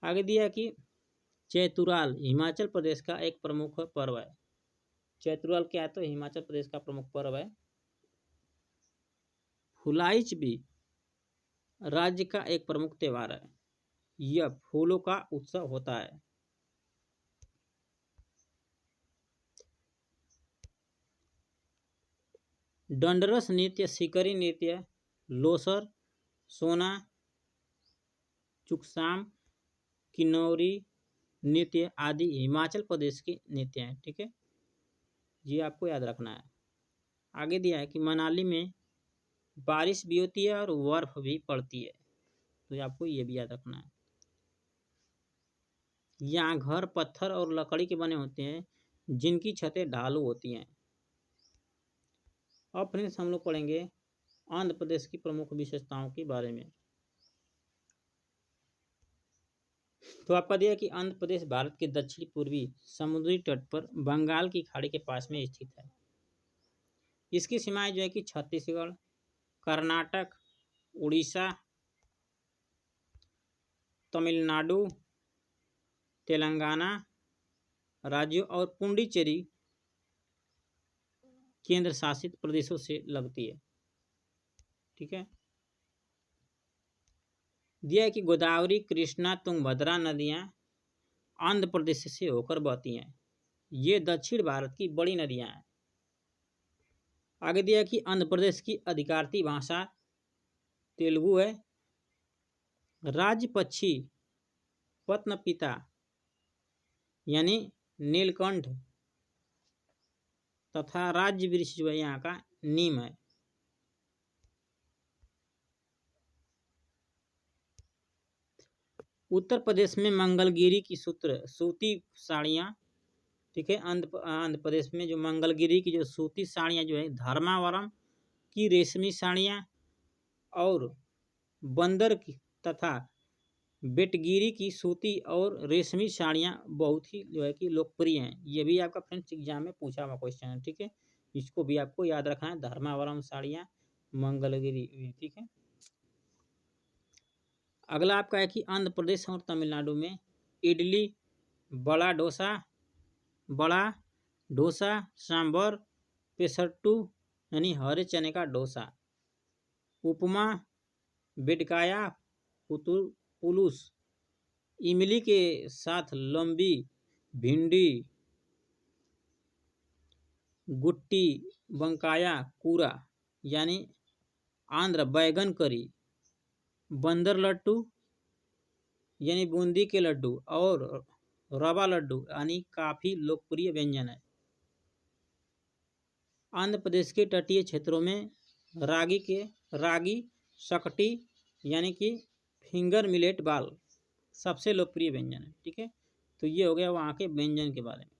आगे दिया कि चैतुराल हिमाचल प्रदेश का एक प्रमुख पर्व है। चैतुराल क्या है, तो हिमाचल प्रदेश का प्रमुख पर्व है। फुलाइच भी राज्य का एक प्रमुख त्यौहार है। यह फूलों का उत्सव होता है। डंडरस नृत्य, सिकरी नृत्य, लोसर, सोना, चुकसाम, किन्नौरी नृत्य आदि हिमाचल प्रदेश के नृत्य हैं। ठीक है, ये आपको याद रखना है। आगे दिया है कि मनाली में बारिश भी होती है और बर्फ भी पड़ती है, तो आपको ये भी याद रखना है। यहाँ घर पत्थर और लकड़ी के बने होते हैं, जिनकी छतें ढालू होती हैं। अब फ्रेंड्स हम लोग पढ़ेंगे आंध्र प्रदेश की प्रमुख विशेषताओं के बारे में। तो आपका दिया कि आंध्र प्रदेश भारत के दक्षिण पूर्वी समुद्री तट पर बंगाल की खाड़ी के पास में स्थित है। इसकी सीमाएं जो है कि छत्तीसगढ़, कर्नाटक, उड़ीसा, तमिलनाडु, तेलंगाना राज्यों और पुडुचेरी केंद्र शासित प्रदेशों से लगती है। ठीक है, दिया है कि गोदावरी, कृष्णा, तुंगभद्रा नदियां आंध्र प्रदेश से होकर बहती हैं। ये दक्षिण भारत की बड़ी नदियां हैं। आगे दिया कि आंध्र प्रदेश की आधिकारिक भाषा तेलुगु है। राज्य पक्षी पत्नपिता यानी नीलकंठ तथा राज्य वृक्ष जो है यहाँ का नीम है। उत्तर प्रदेश में मंगलगिरी की सूती साड़ियाँ, ठीक है। आंध्र प्रदेश में जो मंगलगिरी की जो सूती साड़ियाँ जो है, धर्मावरम की रेशमी साड़ियाँ और बंदर की तथा बेटगिरी की सूती और रेशमी साड़ियाँ बहुत ही जो है कि लोकप्रिय हैं। ये भी आपका फ्रेंड्स एग्जाम में पूछा हुआ क्वेश्चन है, ठीक है। इसको भी आपको याद रखना है, धर्मावरम साड़ियाँ, मंगलगिरी, ठीक है। अगला आपका है कि आंध्र प्रदेश और तमिलनाडु में इडली, बड़ा डोसा, सांभर, पेसट्टू यानी हरे चने का डोसा, उपमा, बेडकाया, पुलुस, इमली के साथ लंबी भिंडी, गुट्टी बंकाया कूरा यानी आंध्र बैगन करी, बंदर लड्डू यानी बूंदी के लड्डू और रवा लड्डू यानी काफ़ी लोकप्रिय व्यंजन है। आंध्र प्रदेश के तटीय क्षेत्रों में रागी शकटी यानी कि फिंगर मिलेट बाल सबसे लोकप्रिय व्यंजन है, ठीक है। तो ये हो गया वहाँ के व्यंजन के बारे में।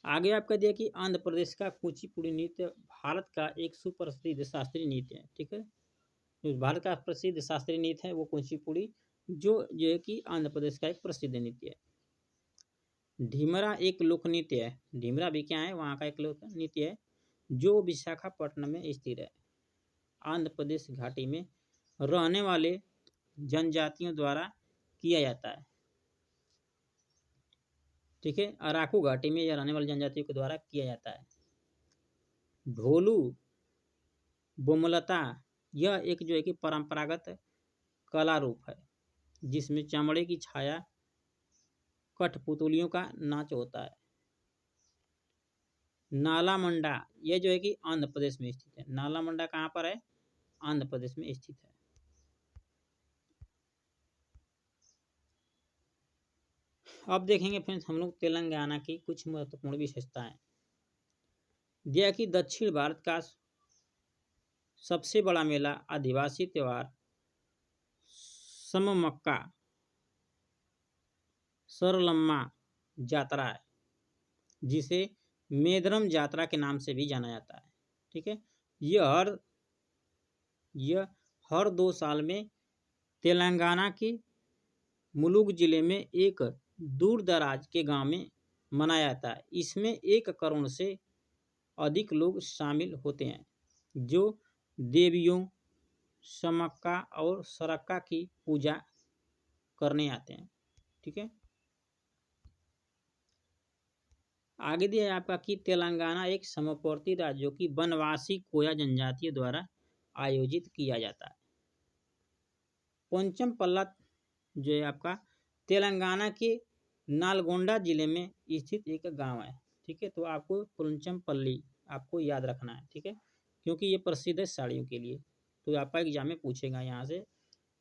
आगे आपका दिया कि आंध्र प्रदेश का कुचिपुड़ी नृत्य भारत का एक सुप्रसिद्ध शास्त्रीय नृत्य है, ठीक है। जो भारत का प्रसिद्ध शास्त्रीय नृत्य है वो कुचिपुड़ी जो है कि आंध्र प्रदेश का एक प्रसिद्ध नृत्य है। ढीमरा एक लोक नृत्य है, ढीमरा भी क्या है, वहाँ का एक लोक नृत्य है जो विशाखापट्टनम में स्थित है। आंध्र प्रदेश घाटी में रहने वाले जनजातियों द्वारा किया जाता है, ठीक है। अराकू घाटी में यह रहने वाली जनजातियों के द्वारा किया जाता है। ढोलू बोमलता यह एक जो है कि परंपरागत कला रूप है जिसमें चमड़े की छाया कठपुतलियों का नाच होता है। नाला मंडा यह जो है कि आंध्र प्रदेश में स्थित है। नाला मंडा कहाँ पर है, आंध्र प्रदेश में स्थित है। अब देखेंगे फ्रेंड्स हम लोग तेलंगाना की कुछ महत्वपूर्ण विशेषताएं। दिया कि दक्षिण भारत का सबसे बड़ा मेला आदिवासी त्योहार सममक्का सरलम्मा यात्रा है जिसे मेदरम यात्रा के नाम से भी जाना जाता है, ठीक है। यह हर 2 साल में तेलंगाना के मुलुगु जिले में एक दूर दराज के गांव में मनाया जाता है। इसमें 1 करोड़ से अधिक लोग शामिल होते हैं जो देवियों समक्का और सरक्का की पूजा करने आते हैं, ठीक है। आगे दिया है आपका कि तेलंगाना एक सीमावर्ती राज्यों की वनवासी कोया जनजातियों द्वारा आयोजित किया जाता है। पोंचम पल्ला जो है आपका तेलंगाना के नालगोंडा जिले में स्थित एक गांव है, ठीक है। तो आपको पोंचम पल्ली आपको याद रखना है, ठीक है, क्योंकि ये प्रसिद्ध है साड़ियों के लिए। तो आपका एग्जाम में पूछेगा यहाँ से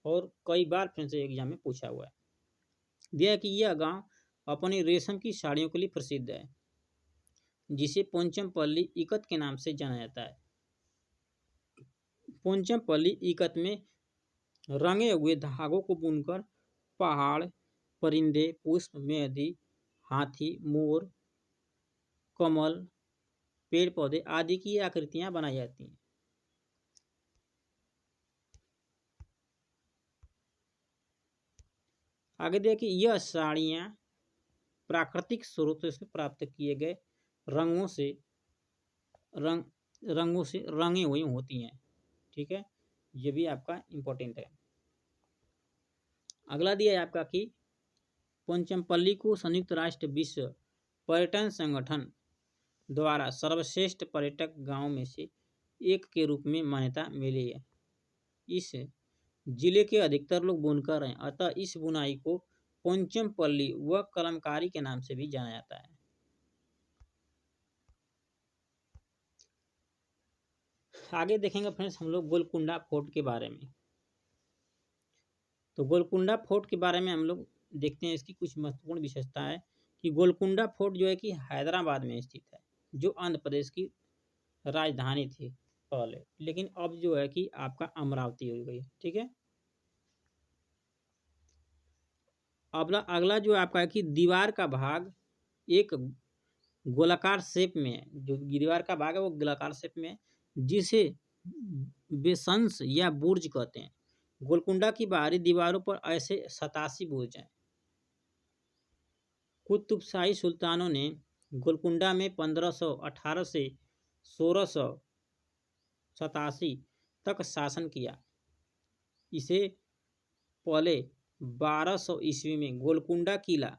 और कई बार फिर से एग्जाम में पूछा हुआ है। दिया कि यह गांव अपनी रेशम की साड़ियों के लिए प्रसिद्ध है जिसे पोंचमपल्ली इकत के नाम से जाना जाता है। पोंचमपल्ली इकत में रंगे हुए धागों को बुनकर पहाड़, परिंदे, पुष्प, मेहंदी, हाथी, मोर, कमल, पेड़ पौधे आदि की आकृतियां बनाई जाती हैं। आगे देखिए यह साड़ियाँ प्राकृतिक स्रोतों से प्राप्त किए गए रंगों से रंगी हुई होती हैं, ठीक है। ये भी आपका इम्पोर्टेंट है। अगला दिया है आपका कि पोंचमपल्ली को संयुक्त राष्ट्र विश्व पर्यटन संगठन द्वारा सर्वश्रेष्ठ पर्यटक गांव में से एक के रूप में मान्यता मिली है। इस जिले के अधिकतर लोग बुनकर हैं, अतः इस बुनाई को पोंचमपल्ली व कलमकारी के नाम से भी जाना जाता है। आगे देखेंगे फ्रेंड्स हम लोग गोलकुंडा फोर्ट के बारे में। तो गोलकुंडा फोर्ट के बारे में हम लोग देखते हैं, इसकी कुछ महत्वपूर्ण विशेषता है कि गोलकुंडा फोर्ट जो है कि हैदराबाद में स्थित है, जो आंध्र प्रदेश की राजधानी थी पहले, लेकिन अब जो है कि आपका अमरावती हो गई। ठीक है, अगला अगला जो आपका है कि दीवार का भाग एक गोलाकार शेप में है, जो दीवार का भाग है वो गोलाकार शेप में है, जिसे बेसंस या बुर्ज कहते हैं। गोलकुंडा की बाहरी दीवारों पर ऐसे 87 बुर्ज हैं। कुतुबशाही सुल्तानों ने गोलकुंडा में 1518 से 1687 तक शासन किया। इसे पहले 1200 ईस्वी में गोलकुंडा किला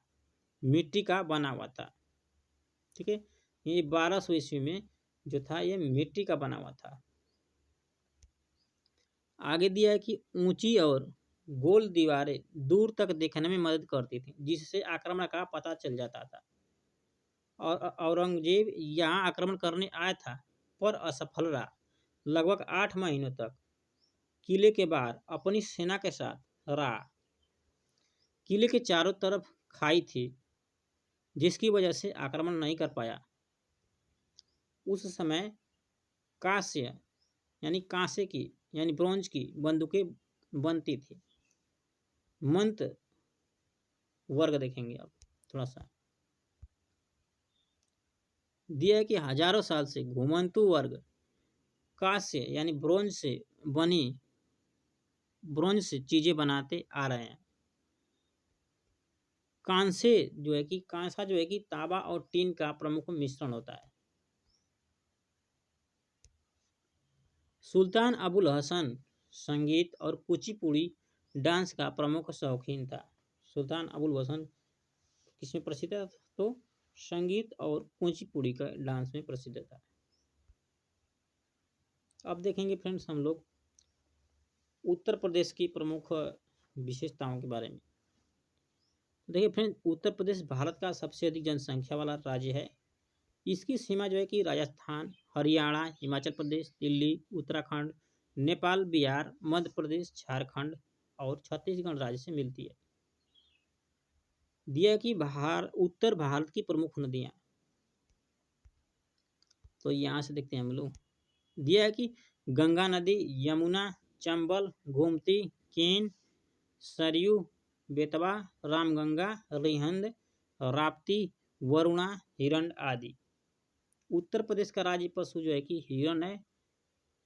मिट्टी का बना हुआ था। ठीक है, ये 1200 ईस्वी में जो था ये मिट्टी का बना हुआ था। आगे दिया है कि ऊंची और गोल दीवारें दूर तक देखने में मदद करती थी, जिससे आक्रमण का पता चल जाता था। और औरंगजेब यहाँ आक्रमण करने आया था पर असफल रहा। लगभग 8 महीनों तक किले के बाहर अपनी सेना के साथ रहा। किले के चारों तरफ खाई थी, जिसकी वजह से आक्रमण नहीं कर पाया। उस समय कांस्य यानी कांसे की यानी ब्रॉन्ज की बंदूकें बनती थी। मंत्र वर्ग देखेंगे आप थोड़ा सा दिया है कि हजारों साल से घुमंतु वर्ग कांस्य यानी ब्रोंज से चीजें बनाते आ रहे हैं। कांसे जो है कि कांसा जो है कि तांबा और टीन का प्रमुख मिश्रण होता है। सुल्तान अबुल हसन संगीत और कुचिपुड़ी डांस का प्रमुख शौकीन था। सुल्तान अबुल हसन किसमें प्रसिद्ध था? तो संगीत और कुचिपुड़ी का डांस में प्रसिद्ध था। अब देखेंगे फ्रेंड्स हम लोग उत्तर प्रदेश की प्रमुख विशेषताओं के बारे में। देखिए फ्रेंड्स, उत्तर प्रदेश भारत का सबसे अधिक जनसंख्या वाला राज्य है। इसकी सीमा जो है कि राजस्थान, हरियाणा, हिमाचल प्रदेश, दिल्ली, उत्तराखंड, नेपाल, बिहार, मध्य प्रदेश, झारखंड और छत्तीसगढ़ राज्य से मिलती है। दिया है कि उत्तर भारत की प्रमुख नदियाँ, तो यहाँ से देखते हैं हम लोग। दिया है कि गंगा नदी, यमुना, चंबल, गोमती, केन, सरयू, बेतवा, रामगंगा, रिहंद, राप्ती, वरुणा, हिरंड आदि। उत्तर प्रदेश का राज्य पशु जो है कि हिरण है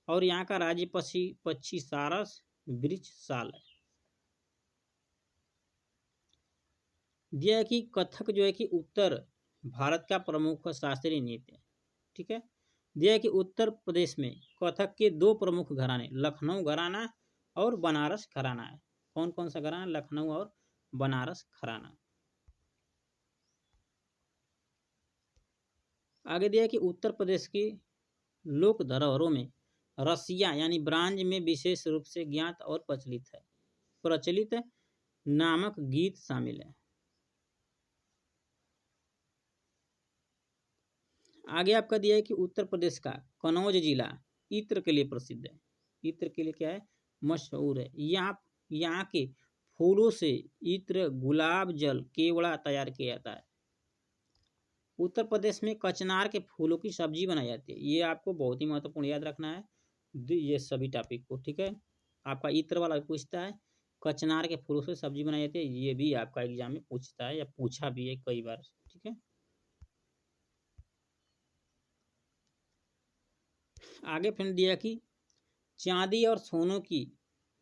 और यहाँ का राज्य पक्षी सारस, वृक्ष साल है। दिया है कि कथक जो है कि उत्तर भारत का प्रमुख शास्त्रीय नृत्य है। ठीक है, दिया है कि उत्तर प्रदेश में कथक के 2 प्रमुख घराने लखनऊ घराना और बनारस घराना है। कौन कौन सा घराना? लखनऊ और बनारस घराना। आगे दिया है कि उत्तर प्रदेश की लोक धरोहरों में रसिया यानी ब्रांज में विशेष रूप से ज्ञात और प्रचलित नामक गीत शामिल है। आगे आपका दिया है कि उत्तर प्रदेश का कन्नौज जिला इत्र के लिए प्रसिद्ध है। इत्र के लिए क्या है? मशहूर है। यहाँ के फूलों से इत्र, गुलाब जल, केवड़ा तैयार किया जाता है। उत्तर प्रदेश में कचनार के फूलों की सब्जी बनाई जाती है। ये आपको बहुत ही महत्वपूर्ण याद रखना है ये सभी टॉपिक को। ठीक है, आपका इत्र वाला पूछता है, कचनार के फूलों से सब्जी बनाई जाती है, ये भी आपका एग्जाम में पूछता है या पूछा भी है कई बार। ठीक है, आगे फिर दिया कि चांदी और सोनों की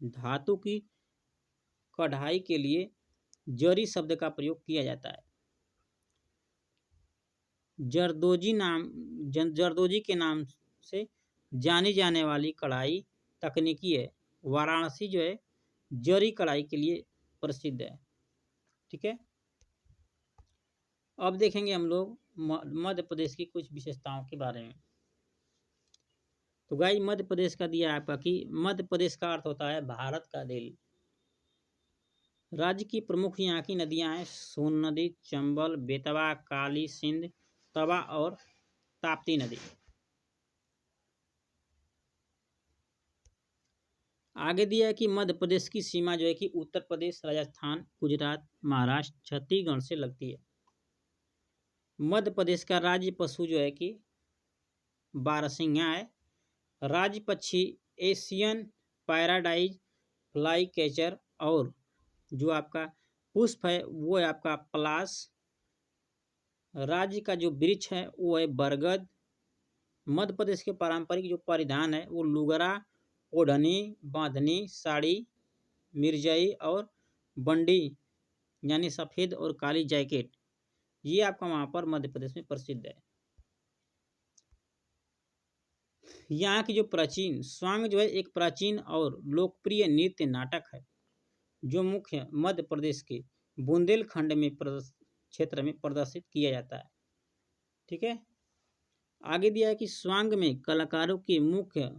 धातु की कढ़ाई के लिए जरी शब्द का प्रयोग किया जाता है। जरदोजी के नाम से जानी जाने वाली कढ़ाई तकनीकी है। वाराणसी जो है जरी कढ़ाई के लिए प्रसिद्ध है। ठीक है, अब देखेंगे हम लोग मध्य प्रदेश की कुछ विशेषताओं के बारे में। तो गाइस, मध्य प्रदेश का दिया है आपका कि मध्य प्रदेश का अर्थ होता है भारत का दिल। राज्य की प्रमुख यहाँ की नदियाँ हैं सोन नदी, चंबल, बेतवा, काली सिंध, तवा और ताप्ती नदी। आगे दिया है कि मध्य प्रदेश की सीमा जो है कि उत्तर प्रदेश, राजस्थान, गुजरात, महाराष्ट्र, छत्तीसगढ़ से लगती है। मध्य प्रदेश का राज्य पशु जो है कि बारहसिंगा है। राज्य पक्षी एशियन पैराडाइज फ्लाई कैचर, और जो आपका पुष्प है वो है आपका पलाश। राज्य का जो वृक्ष है वो है बरगद। मध्य प्रदेश के पारंपरिक जो परिधान है वो लुगरा, ओढ़नी, बांधनी, साड़ी, मिर्जई और बंडी यानी सफ़ेद और काली जैकेट, ये आपका वहाँ पर मध्य प्रदेश में प्रसिद्ध है। यहाँ की जो प्राचीन स्वांग जो है एक प्राचीन और लोकप्रिय नृत्य नाटक है जो मुख्य मध्य प्रदेश के बुंदेलखंड में क्षेत्र में प्रदर्शित किया जाता है। ठीक है। आगे दिया है कि स्वांग में कलाकारों के मुख्य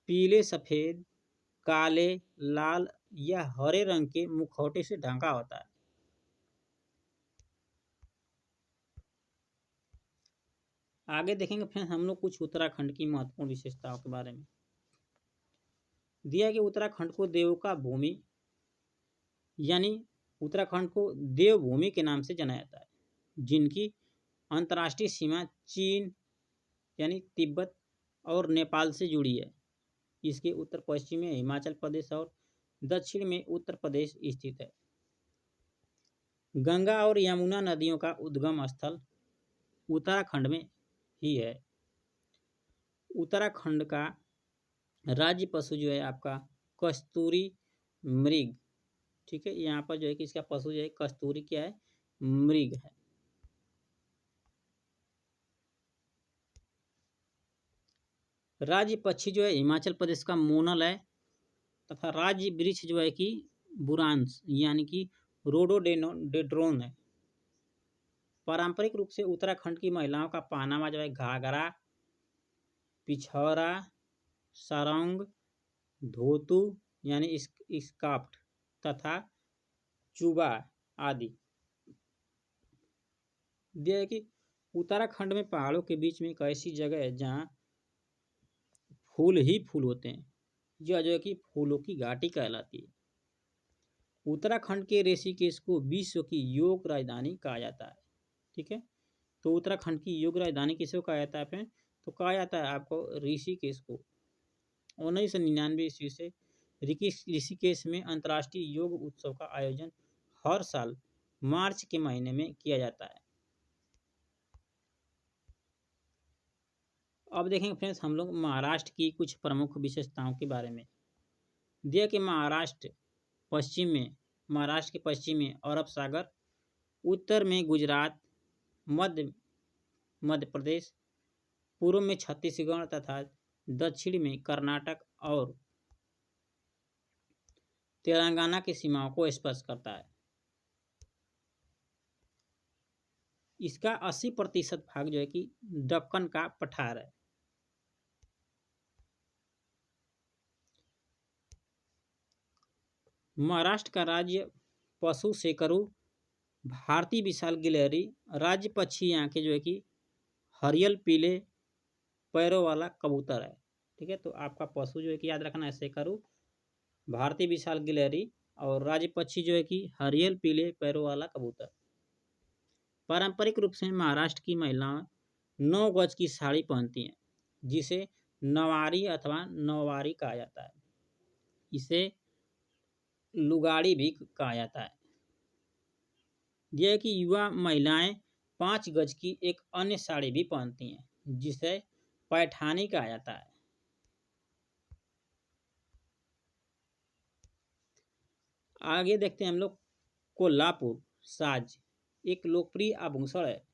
पीले, सफ़ेद, काले, लाल या हरे रंग के मुखौटे से ढका होता है। आगे देखेंगे फ्रेंड्स हम लोग कुछ उत्तराखंड की महत्वपूर्ण विशेषताओं के बारे में। दिया कि उत्तराखंड को देवों का भूमि यानी उत्तराखंड को देवभूमि के नाम से जाना जाता है, जिनकी अंतर्राष्ट्रीय सीमा चीन यानी तिब्बत और नेपाल से जुड़ी है। इसके उत्तर पश्चिम में हिमाचल प्रदेश और दक्षिण में उत्तर प्रदेश स्थित है। गंगा और यमुना नदियों का उद्गम स्थल उत्तराखंड में ही है। उत्तराखंड का राज्य पशु जो है आपका कस्तूरी मृग। ठीक है, यहाँ पर जो है कि इसका पशु जो है कस्तूरी क्या है, मृग है। राज्य पक्षी जो है हिमाचल प्रदेश का मोनल है तथा राज्य वृक्ष जो है कि बुरांस यानी कि रोडोडेंड्रोन है। पारंपरिक रूप से उत्तराखंड की महिलाओं का पहनावा जो है घाघरा, पिछौरा, सारंग, धोतू यानी स्कार्फ तथा चूबा आदि। यह है कि उत्तराखंड में पहाड़ों के बीच में एक ऐसी जगह है जहाँ फूल ही फूल होते हैं, यह जो है कि फूलों की घाटी कहलाती है। उत्तराखंड के ऋषिकेश को विश्व की योग राजधानी कहा जाता है। ठीक है, तो उत्तराखंड की योग राजधानी किसको कहा जाता है? तो कहा जाता है आपको ऋषिकेश को। 1999 ईस्वी से ऋषिकेश में अंतर्राष्ट्रीय योग उत्सव का आयोजन हर साल मार्च के महीने में किया जाता है। अब देखेंगे फ्रेंड्स हम लोग महाराष्ट्र की कुछ प्रमुख विशेषताओं के बारे में। दिया कि महाराष्ट्र के पश्चिम में अरब सागर, उत्तर में गुजरात, मध्य प्रदेश, पूर्व में छत्तीसगढ़ तथा दक्षिण में कर्नाटक और तेलंगाना की सीमाओं को स्पर्श करता है। इसका 80% भाग जो है कि दक्कन का पठार है। महाराष्ट्र का राज्य पशु सेकरू भारतीय विशाल गिलहरी राज्य पक्षी यहाँ के जो है कि हरियल पीले पैरों वाला कबूतर है। ठीक है, तो आपका पशु जो है कि याद रखना है सेकरू, भारतीय विशाल गिलहरी और राज्य पक्षी जो है कि हरियल पीले पैरों वाला कबूतर। पारंपरिक रूप से महाराष्ट्र की महिलाएं 9 गज की साड़ी पहनती हैं जिसे नवारी अथवा नौवारी कहा जाता है। इसे लुगाड़ी भी कहा जाता है। यह कि युवा महिलाएं 5 गज की एक अन्य साड़ी भी पहनती हैं जिसे पैठानी कहा जाता है। आगे देखते हैं हम लोग कोल्हापुर साज एक लोकप्रिय आभूषण है।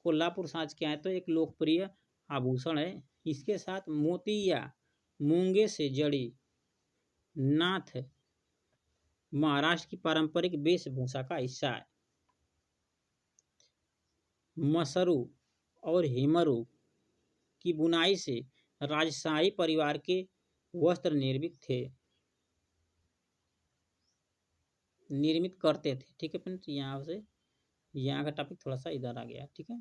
कोल्हापुर साज क्या है? तो एक लोकप्रिय आभूषण है। इसके साथ मोती या मूंगे से जड़ी नाथ महाराष्ट्र की पारंपरिक वेशभूषा का हिस्सा है। मसरू और हेमरू की बुनाई से राजशाही परिवार के वस्त्र निर्मित करते थे। ठीक है फ्रेंड्स, यहाँ का टॉपिक थोड़ा सा इधर आ गया। ठीक है,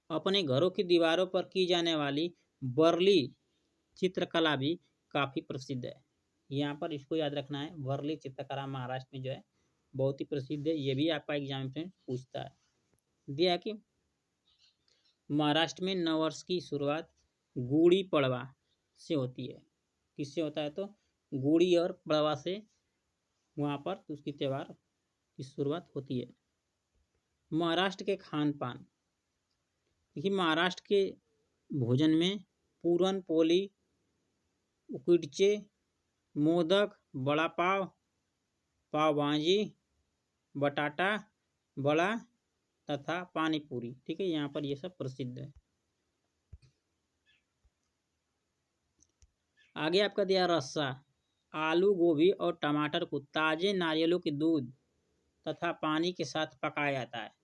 अपने घरों की दीवारों पर की जाने वाली वर्ली चित्रकला भी काफ़ी प्रसिद्ध है। यहाँ पर इसको याद रखना है, वर्ली चित्रकला महाराष्ट्र में जो है बहुत ही प्रसिद्ध है। ये भी आपका एग्जाम में पूछता है। दिया कि महाराष्ट्र में नववर्ष की शुरुआत गुड़ी पड़वा से होती है। किससे होता है? तो गुड़ी और पड़वा से वहाँ पर उसकी त्यौहार की शुरुआत होती है। महाराष्ट्र के खान पान, देखिए महाराष्ट्र के भोजन में पूरन पोली, उकडचे, मोदक, बड़ा पाव, पाव भाजी, बटाटा बड़ा तथा पानी पूरी, ठीक है, यहाँ पर ये सब प्रसिद्ध है। आगे आपका दिया रस्सा, आलू गोभी और टमाटर को ताजे नारियलों के दूध तथा पानी के साथ पकाया जाता है।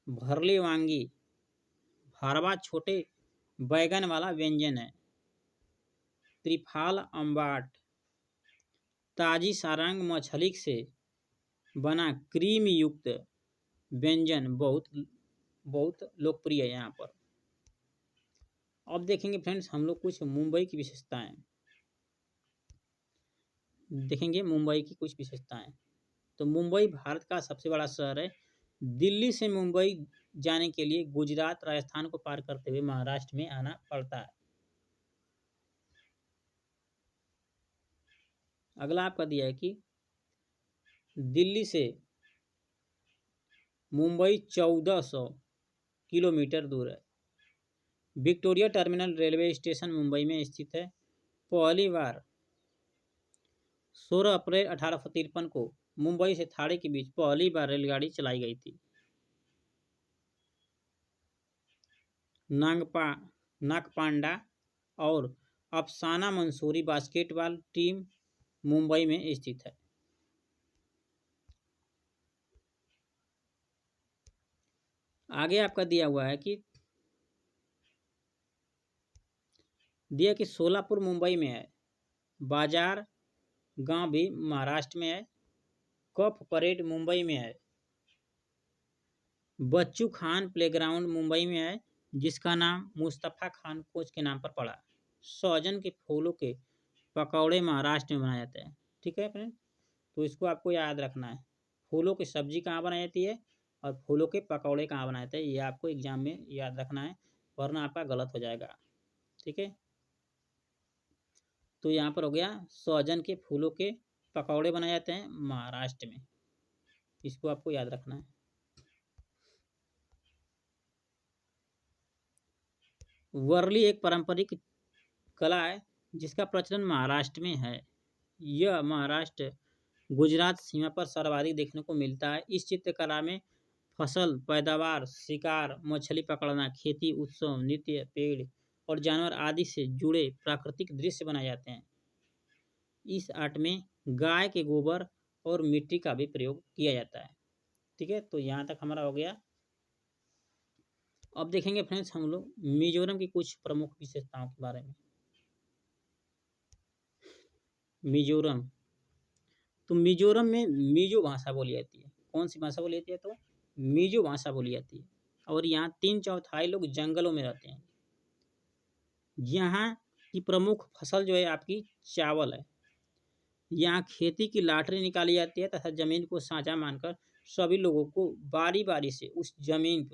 भरली वांगी, भरवा छोटे बैगन वाला व्यंजन है। त्रिफाल अम्बाट, ताजी सारंग मछली से बना क्रीम युक्त व्यंजन बहुत लोकप्रिय है यहाँ पर। अब देखेंगे फ्रेंड्स हम लोग कुछ मुंबई की विशेषताएं देखेंगे। मुंबई की कुछ विशेषताएं, तो मुंबई भारत का सबसे बड़ा शहर है। दिल्ली से मुंबई जाने के लिए गुजरात राजस्थान को पार करते हुए महाराष्ट्र में आना पड़ता है। अगला आपका दिया है कि दिल्ली से मुंबई 1400 किलोमीटर दूर है। Victoria terminal railway station Mumbai में स्थित है। पहली बार 16 अप्रैल 1853 को मुंबई से थाने के बीच पहली बार रेलगाड़ी चलाई गई थी। नागपांडा और अफसाना मंसूरी बास्केटबॉल टीम मुंबई में स्थित है। आगे आपका दिया हुआ है कि सोलापुर मुंबई में है। बाजार गांव भी महाराष्ट्र में है। कफ परेड मुंबई में है। बच्चू खान प्लेग्राउंड मुंबई में है, जिसका नाम मुस्तफ़ा खान कोच के नाम पर पड़ा। सहजन के फूलों के पकौड़े महाराष्ट्र में बनाए जाते हैं। ठीक है फ्रेंड, तो इसको आपको याद रखना है। फूलों की सब्जी कहाँ बनाई जाती है और फूलों के पकौड़े कहाँ बनाए जाते हैं, ये आपको एग्जाम में याद रखना है, वरना आपका गलत हो जाएगा। ठीक है, तो यहाँ पर हो गया सहजन के फूलों के पकौड़े बनाए जाते हैं महाराष्ट्र में, इसको आपको याद रखना है। वर्ली एक पारंपरिक कला है जिसका प्रचलन महाराष्ट्र में है। यह महाराष्ट्र गुजरात सीमा पर सर्वाधिक देखने को मिलता है। इस चित्रकला में फसल पैदावार, शिकार, मछली पकड़ना, खेती, उत्सव, नृत्य, पेड़ और जानवर आदि से जुड़े प्राकृतिक दृश्य बनाए जाते हैं। इस आर्ट में गाय के गोबर और मिट्टी का भी प्रयोग किया जाता है। ठीक है, तो यहाँ तक हमारा हो गया। अब देखेंगे फ्रेंड्स हम लोग मिजोरम की कुछ प्रमुख विशेषताओं के बारे में। मिजोरम, तो मिजोरम में मिजो भाषा बोली जाती है। कौन सी भाषा बोली जाती है? तो मिजो भाषा बोली जाती है। और यहाँ 3/4 लोग जंगलों में रहते हैं। यहाँ की प्रमुख फसल जो है आपकी चावल है। यहाँ खेती की लाटरी निकाली जाती है तथा जमीन को साझा मानकर सभी लोगों को बारी बारी से उस जमीन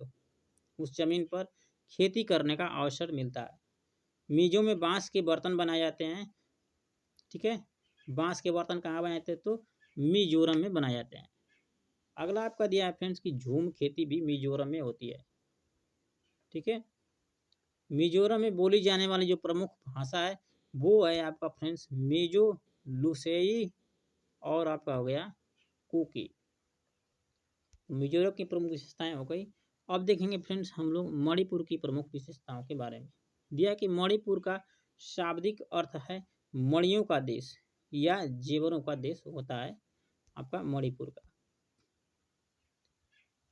पर खेती करने का अवसर मिलता है। मिजो में बांस के बर्तन बनाए जाते हैं। ठीक है, बांस के बर्तन कहाँ बनाए जाते हैं? तो मिजोरम में बनाए जाते हैं। अगला आपका दिया है फ्रेंड्स की झूम खेती भी मिजोरम में होती है। ठीक है, मिजोरम में बोली जाने वाली जो प्रमुख भाषा है वो है आपका फ्रेंड्स मिजो, लुसेई और आपका हो गया कुकी। मिजोरम की प्रमुख विशेषताएं हो गई। अब देखेंगे फ्रेंड्स हम लोग मणिपुर की प्रमुख विशेषताओं के बारे में। दिया कि मणिपुर का शाब्दिक अर्थ है मणियों का देश या जेवरों का देश होता है आपका मणिपुर का।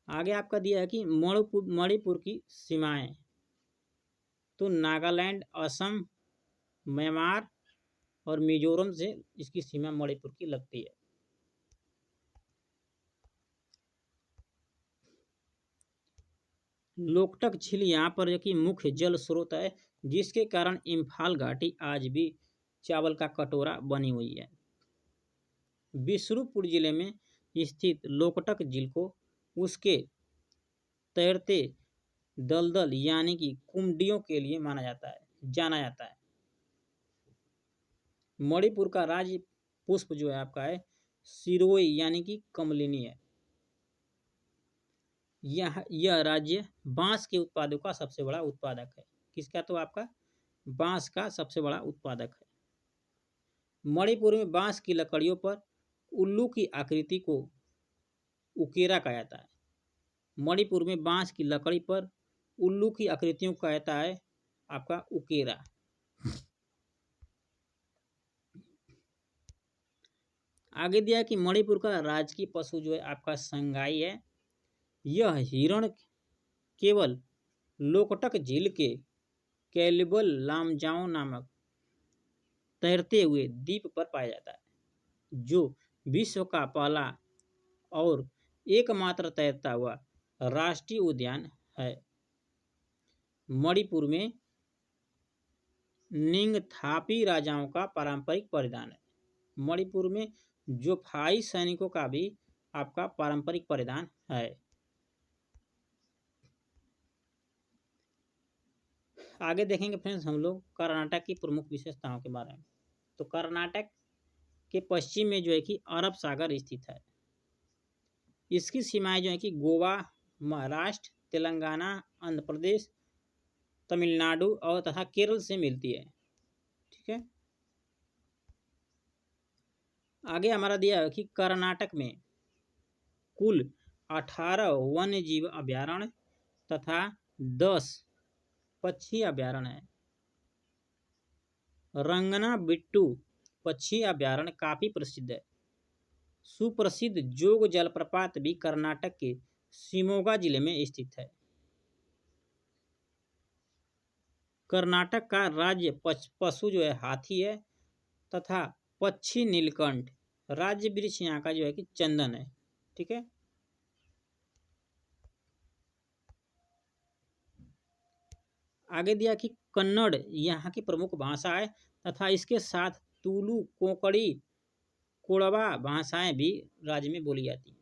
आगे आपका दिया है कि मणिपुर की सीमाएं, तो नागालैंड, असम, म्यांमार और मिजोरम से इसकी सीमा मणिपुर की लगती है। लोकटक झील यहाँ पर कि मुख्य जल स्रोत है, जिसके कारण इम्फाल घाटी आज भी चावल का कटोरा बनी हुई है। बिष्णुपुर जिले में स्थित लोकटक झील को उसके तैरते दलदल यानी कि कुमडियों के लिए जाना जाता है। मणिपुर का राज्य पुष्प जो है आपका है सिरोई यानी कि कमलिनी है। यह राज्य बांस के उत्पादों का सबसे बड़ा उत्पादक है। किसका? तो आपका बांस का सबसे बड़ा उत्पादक है। मणिपुर में बांस की लकड़ियों पर उल्लू की आकृति को उकेरा कहा जाता है। मणिपुर में बांस की लकड़ी पर उल्लू की आकृतियों को कहता है आपका उकेरा। आगे दिया कि मणिपुर का राजकीय पशु जो है आपका संगाई है। यह हिरण केवल लोकटक झील के कैलिबल लामजाओ नामक तैरते हुए द्वीप पर पाया जाता है, जो विश्व का पहला और एकमात्र तैरता हुआ राष्ट्रीय उद्यान है। मणिपुर में निंगथापी राजाओं का पारंपरिक परिधान है। मणिपुर में जोफाई सैनिकों का भी आपका पारंपरिक परिधान है। आगे देखेंगे फ्रेंड्स हम लोग कर्नाटक की प्रमुख विशेषताओं के बारे में। तो कर्नाटक के पश्चिम में जो है कि अरब सागर स्थित है। इसकी सीमाएं जो है कि गोवा, महाराष्ट्र, तेलंगाना, आंध्र प्रदेश, तमिलनाडु और तथा केरल से मिलती है। ठीक है। आगे हमारा दिया है कि कर्नाटक में कुल 18 वन्य जीव अभयारण्य तथा 10 पक्षी अभयारण्य है। रंगनाबिट्टू पक्षी अभयारण्य काफी प्रसिद्ध है। सुप्रसिद्ध जोग जलप्रपात भी कर्नाटक के शिमोगा जिले में स्थित है। कर्नाटक का राज्य पशु जो है हाथी है तथा पक्षी नीलकंठ। राज्य वृक्ष यहाँ का जो है कि चंदन है। ठीक है। आगे दिया कि कन्नड़ यहाँ की प्रमुख भाषा है तथा इसके साथ तुलु, कोंकणी, कोड़वा भाषाएं भी राज्य में बोली जाती हैं।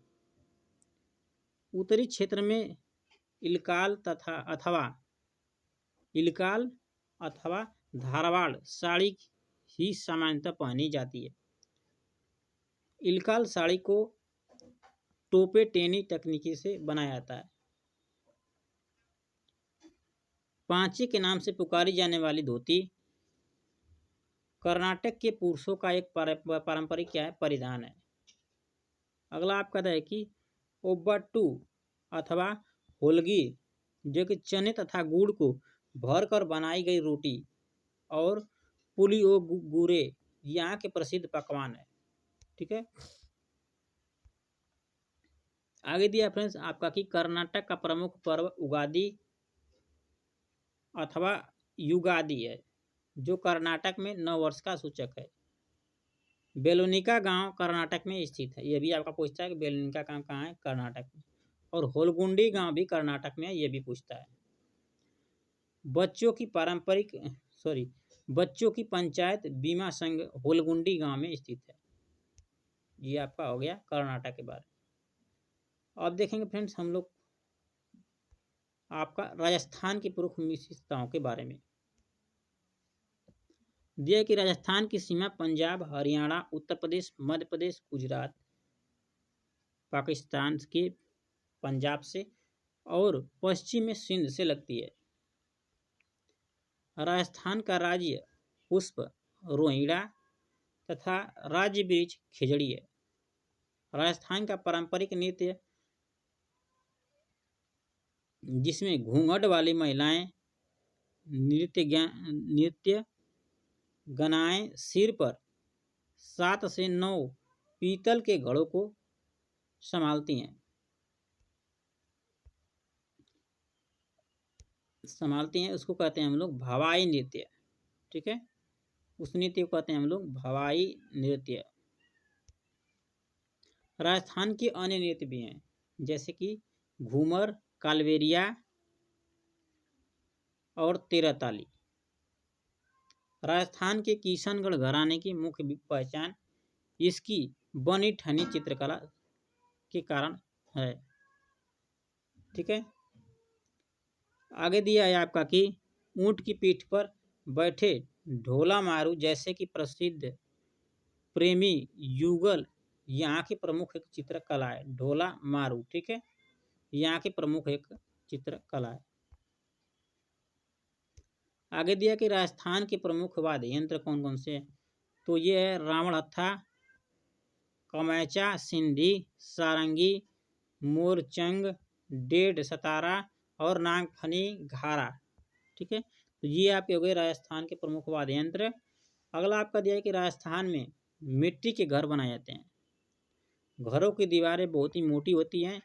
उत्तरी क्षेत्र में इलकाल अथवा धारवाड़ साड़ी ही सामान्यतः पहनी जाती है। इलकाल साड़ी को टोपे टेनी तकनीकी से बनाया जाता है। पांचे के नाम से पुकारी जाने वाली धोती कर्नाटक के पुरुषों का एक पारंपरिक क्या है परिधान है। अगला आप कहता है कि ओब्बाट्टू अथवा होलगी जो कि चने तथा गुड़ को भर कर बनाई गई रोटी और पुलियोगुरे यहाँ के प्रसिद्ध पकवान है। ठीक है। आगे दिया फ्रेंड्स आपका कि कर्नाटक का प्रमुख पर्व उगादी अथवा युगादी है, जो कर्नाटक में नव वर्ष का सूचक है। बेलोनिका गांव कर्नाटक में स्थित है। यह भी आपका पूछता है कि बेलोनिका गांव कहाँ है? कर्नाटक में। और होलगुंडी गांव भी कर्नाटक में है, यह भी पूछता है। बच्चों की पंचायत बीमा संघ होलगुंडी गांव में स्थित है। ये आपका हो गया कर्नाटक के बारे में। अब देखेंगे फ्रेंड्स हम लोग आपका राजस्थान की प्रमुख विशेषताओं के बारे में। दिया कि राजस्थान की सीमा पंजाब, हरियाणा, उत्तर प्रदेश, मध्य प्रदेश, गुजरात, पाकिस्तान के पंजाब से और पश्चिम में सिंध से लगती है। राजस्थान का राज्य पुष्प रोहिड़ा तथा राज्य वृक्ष खिजड़ी है। राजस्थान का पारंपरिक नृत्य जिसमें घूंघट वाली महिलाएं नृत्य गनाएं सिर पर 7 से 9 पीतल के घड़ों को संभालती हैं। उसको कहते हैं हम लोग भवाई नृत्य। ठीक है। उस नृत्य को कहते हैं हम लोग भवाई नृत्य। राजस्थान के अन्य नृत्य भी हैं जैसे कि घूमर, कालबेलिया, और तेरहताली। राजस्थान के किशनगढ़ घराने की मुख्य पहचान इसकी बनी ठनी चित्रकला के कारण है। ठीक है, आगे दिया है आपका कि ऊंट की पीठ पर बैठे ढोला मारू जैसे कि प्रसिद्ध प्रेमी युगल यहाँ की प्रमुख एक चित्रकला है, ढोला मारू। ठीक है, यहाँ की प्रमुख एक चित्रकला है। आगे दिया कि राजस्थान के प्रमुख वाद्य यंत्र कौन कौन से हैं, तो ये है रावण हत्था, कमैचा, सिंधी, सारंगी, मोरचंग, डेढ़ सतारा और नागफनी घारा। ठीक है, तो ये आपके हो गए राजस्थान के प्रमुख वाद्य यंत्र। अगला आपका दिया है कि राजस्थान में मिट्टी के घर बनाए जाते हैं। घरों की दीवारें बहुत ही मोटी होती हैं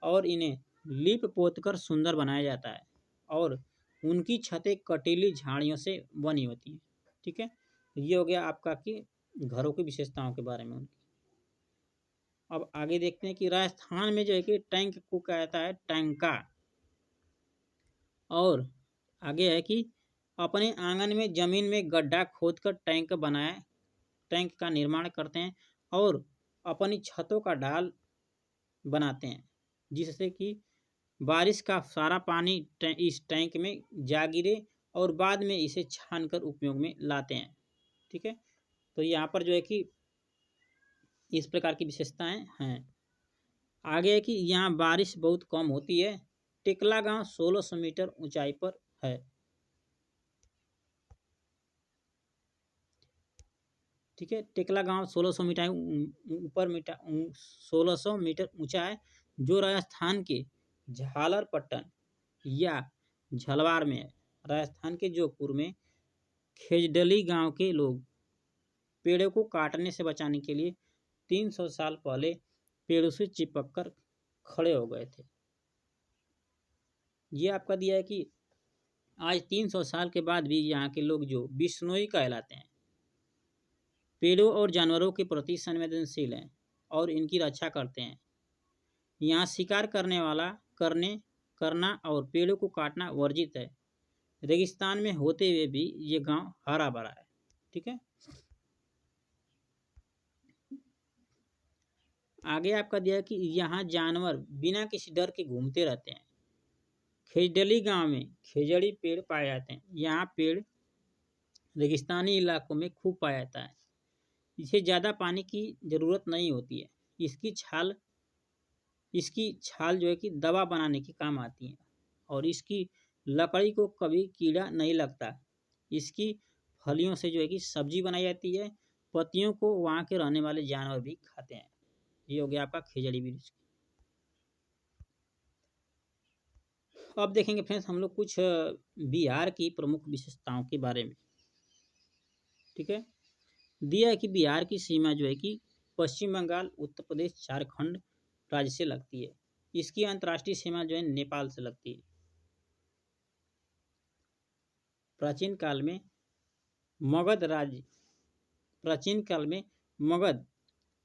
और इन्हें लीप पोत कर सुंदर बनाया जाता है और उनकी छतें कटीली झाड़ियों से बनी होती हैं। ठीक है, ये हो गया आपका कि घरों की विशेषताओं के बारे में उनकी। अब आगे देखते हैं कि राजस्थान में जो है कि टैंक को कहता है टैंका। और आगे है कि अपने आंगन में जमीन में गड्ढा खोदकर टैंक बनाए, टैंक का निर्माण करते हैं और अपनी छतों का ढाल बनाते हैं जिससे कि बारिश का सारा पानी इस टैंक में जा गिरे और बाद में इसे छानकर उपयोग में लाते हैं। ठीक है, तो यहाँ पर जो है कि इस प्रकार की विशेषताएं हैं। आगे है कि यहाँ बारिश बहुत कम होती है। टिकला गांव 1600 मीटर ऊंचाई पर है। ठीक है, टिकला गांव 1600 मीटर ऊपर 1600 मीटर ऊंचा है, जो राजस्थान के झालरपट्टन या झलवार में है। राजस्थान के जोधपुर में खेजडली गांव के लोग पेड़ों को काटने से बचाने के लिए 300 साल पहले पेड़ों से चिपक कर खड़े हो गए थे। ये आपका दिया है कि आज 300 साल के बाद भी यहाँ के लोग जो बिश्नोई कहलाते हैं, पेड़ों और जानवरों के प्रति संवेदनशील हैं और इनकी रक्षा करते हैं। यहाँ शिकार करना और पेड़ों को काटना वर्जित है। रेगिस्तान में होते हुए भी ये गांव हरा भरा है। ठीक है, आगे आपका दिया है कि यहाँ जानवर बिना किसी डर के घूमते रहते हैं। खेजडली गांव में खेजड़ी पेड़ पाए जाते हैं। यहाँ पेड़ रेगिस्तानी इलाकों में खूब पाया जाता है। इसे ज़्यादा पानी की ज़रूरत नहीं होती है। इसकी छाल जो है कि दवा बनाने के काम आती है और इसकी लकड़ी को कभी कीड़ा नहीं लगता। इसकी फलियों से जो है कि सब्जी बनाई जाती है। पत्तियों को वहाँ के रहने वाले जानवर भी खाते हैं। ये हो गया आपका खेजड़ी वृक्ष। अब देखेंगे फ्रेंड्स हम लोग कुछ बिहार की प्रमुख विशेषताओं के बारे में। ठीक है, दिया है कि बिहार की सीमा जो है कि पश्चिम बंगाल, उत्तर प्रदेश, झारखंड राज्य से लगती है। इसकी अंतर्राष्ट्रीय सीमा जो है नेपाल से लगती है। प्राचीन काल में मगध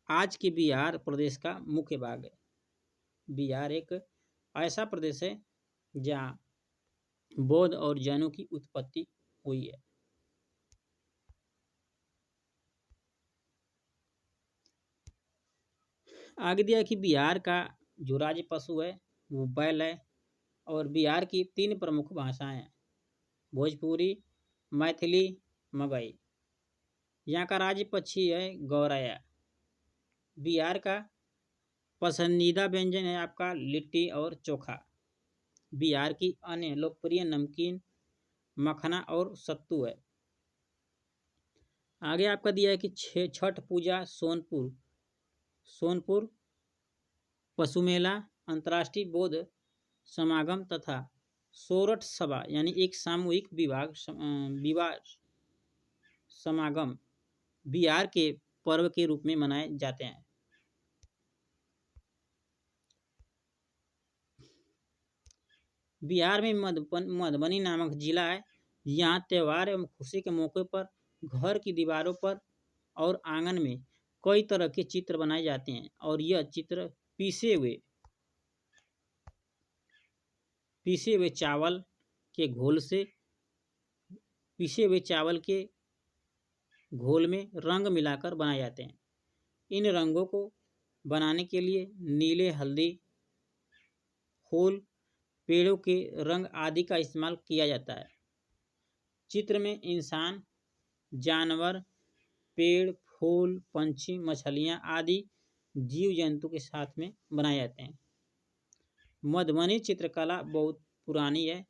आज के बिहार प्रदेश का मुख्य भाग है। बिहार एक ऐसा प्रदेश है जहाँ बौद्ध और जैनों की उत्पत्ति हुई है। आगे दिया कि बिहार का जो राज्य पशु है वो बैल है और बिहार की 3 प्रमुख भाषाएं हैं, भोजपुरी, मैथिली, मगही। यहाँ का राज्य पक्षी है गौरैया। बिहार का पसंदीदा व्यंजन है आपका लिट्टी और चोखा। बिहार की अन्य लोकप्रिय नमकीन मखना और सत्तू है। आगे आपका दिया है कि छठ पूजा सोनपुर पशु मेला, अंतर्राष्ट्रीय बौद्ध समागम तथा सोरठ सभा यानी एक सामूहिक विवाह समागम बिहार के पर्व के रूप में मनाए जाते हैं। बिहार में मधुबनी नामक जिला है। यहाँ त्यौहार एवं खुशी के मौके पर घर की दीवारों पर और आंगन में कई तरह के चित्र बनाए जाते हैं और यह चित्र पीसे हुए चावल के घोल से पिसे हुए चावल के घोल में रंग मिलाकर बनाए जाते हैं। इन रंगों को बनाने के लिए नीले, हल्दी, फूल, पेड़ों के रंग आदि का इस्तेमाल किया जाता है। चित्र में इंसान, जानवर, पेड़, फूल, पंछी, मछलियाँ आदि जीव जंतु के साथ में बनाए जाते हैं। मधुबनी चित्रकला बहुत पुरानी है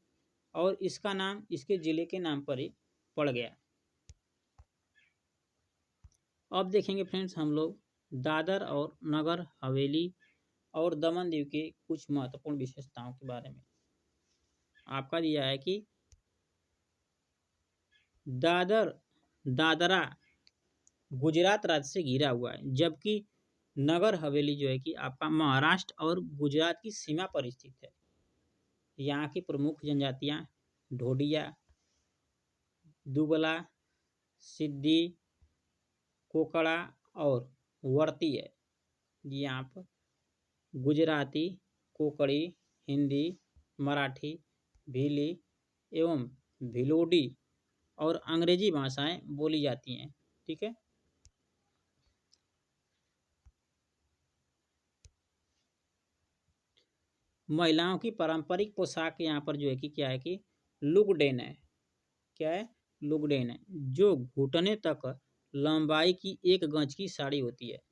और इसका नाम इसके जिले के नाम पर ही पड़ गया। अब देखेंगे फ्रेंड्स हम लोग दादर और नगर हवेली और दमन दीव के कुछ महत्वपूर्ण विशेषताओं के बारे में। आपका दिया है कि दादरा गुजरात राज्य से घिरा हुआ है, जबकि नगर हवेली जो है कि आपका महाराष्ट्र और गुजरात की सीमा पर स्थित है। यहाँ की प्रमुख जनजातियाँ ढोडिया, दुबला, सिद्धी, कोकड़ा और वर्ती है। यहाँ पर गुजराती, कोकड़ी, हिंदी, मराठी, भीली एवं भिलोडी और अंग्रेजी भाषाएं बोली जाती हैं। ठीक है। महिलाओं की पारंपरिक पोशाक यहाँ पर जो है कि क्या है कि लुगडेन है। क्या है? लुगडेन है, जो घुटने तक लंबाई की 1 गज की साड़ी होती है।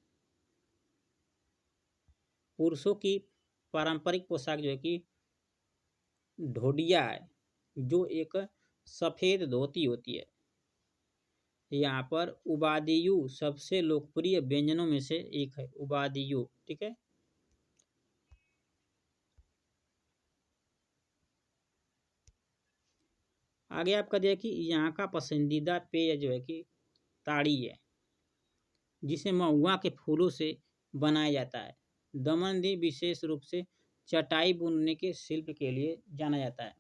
पुरुषों की पारंपरिक पोशाक जो है कि ढोडिया है, जो एक सफ़ेद धोती होती है। यहाँ पर उबादियू सबसे लोकप्रिय व्यंजनों में से एक है, उबादियू। ठीक है। आगे आपका दिया कि यहाँ का पसंदीदा पेय जो है कि ताड़ी है, जिसे महुआ के फूलों से बनाया जाता है। दमन दीव विशेष रूप से चटाई बुनने के शिल्प के लिए जाना जाता है।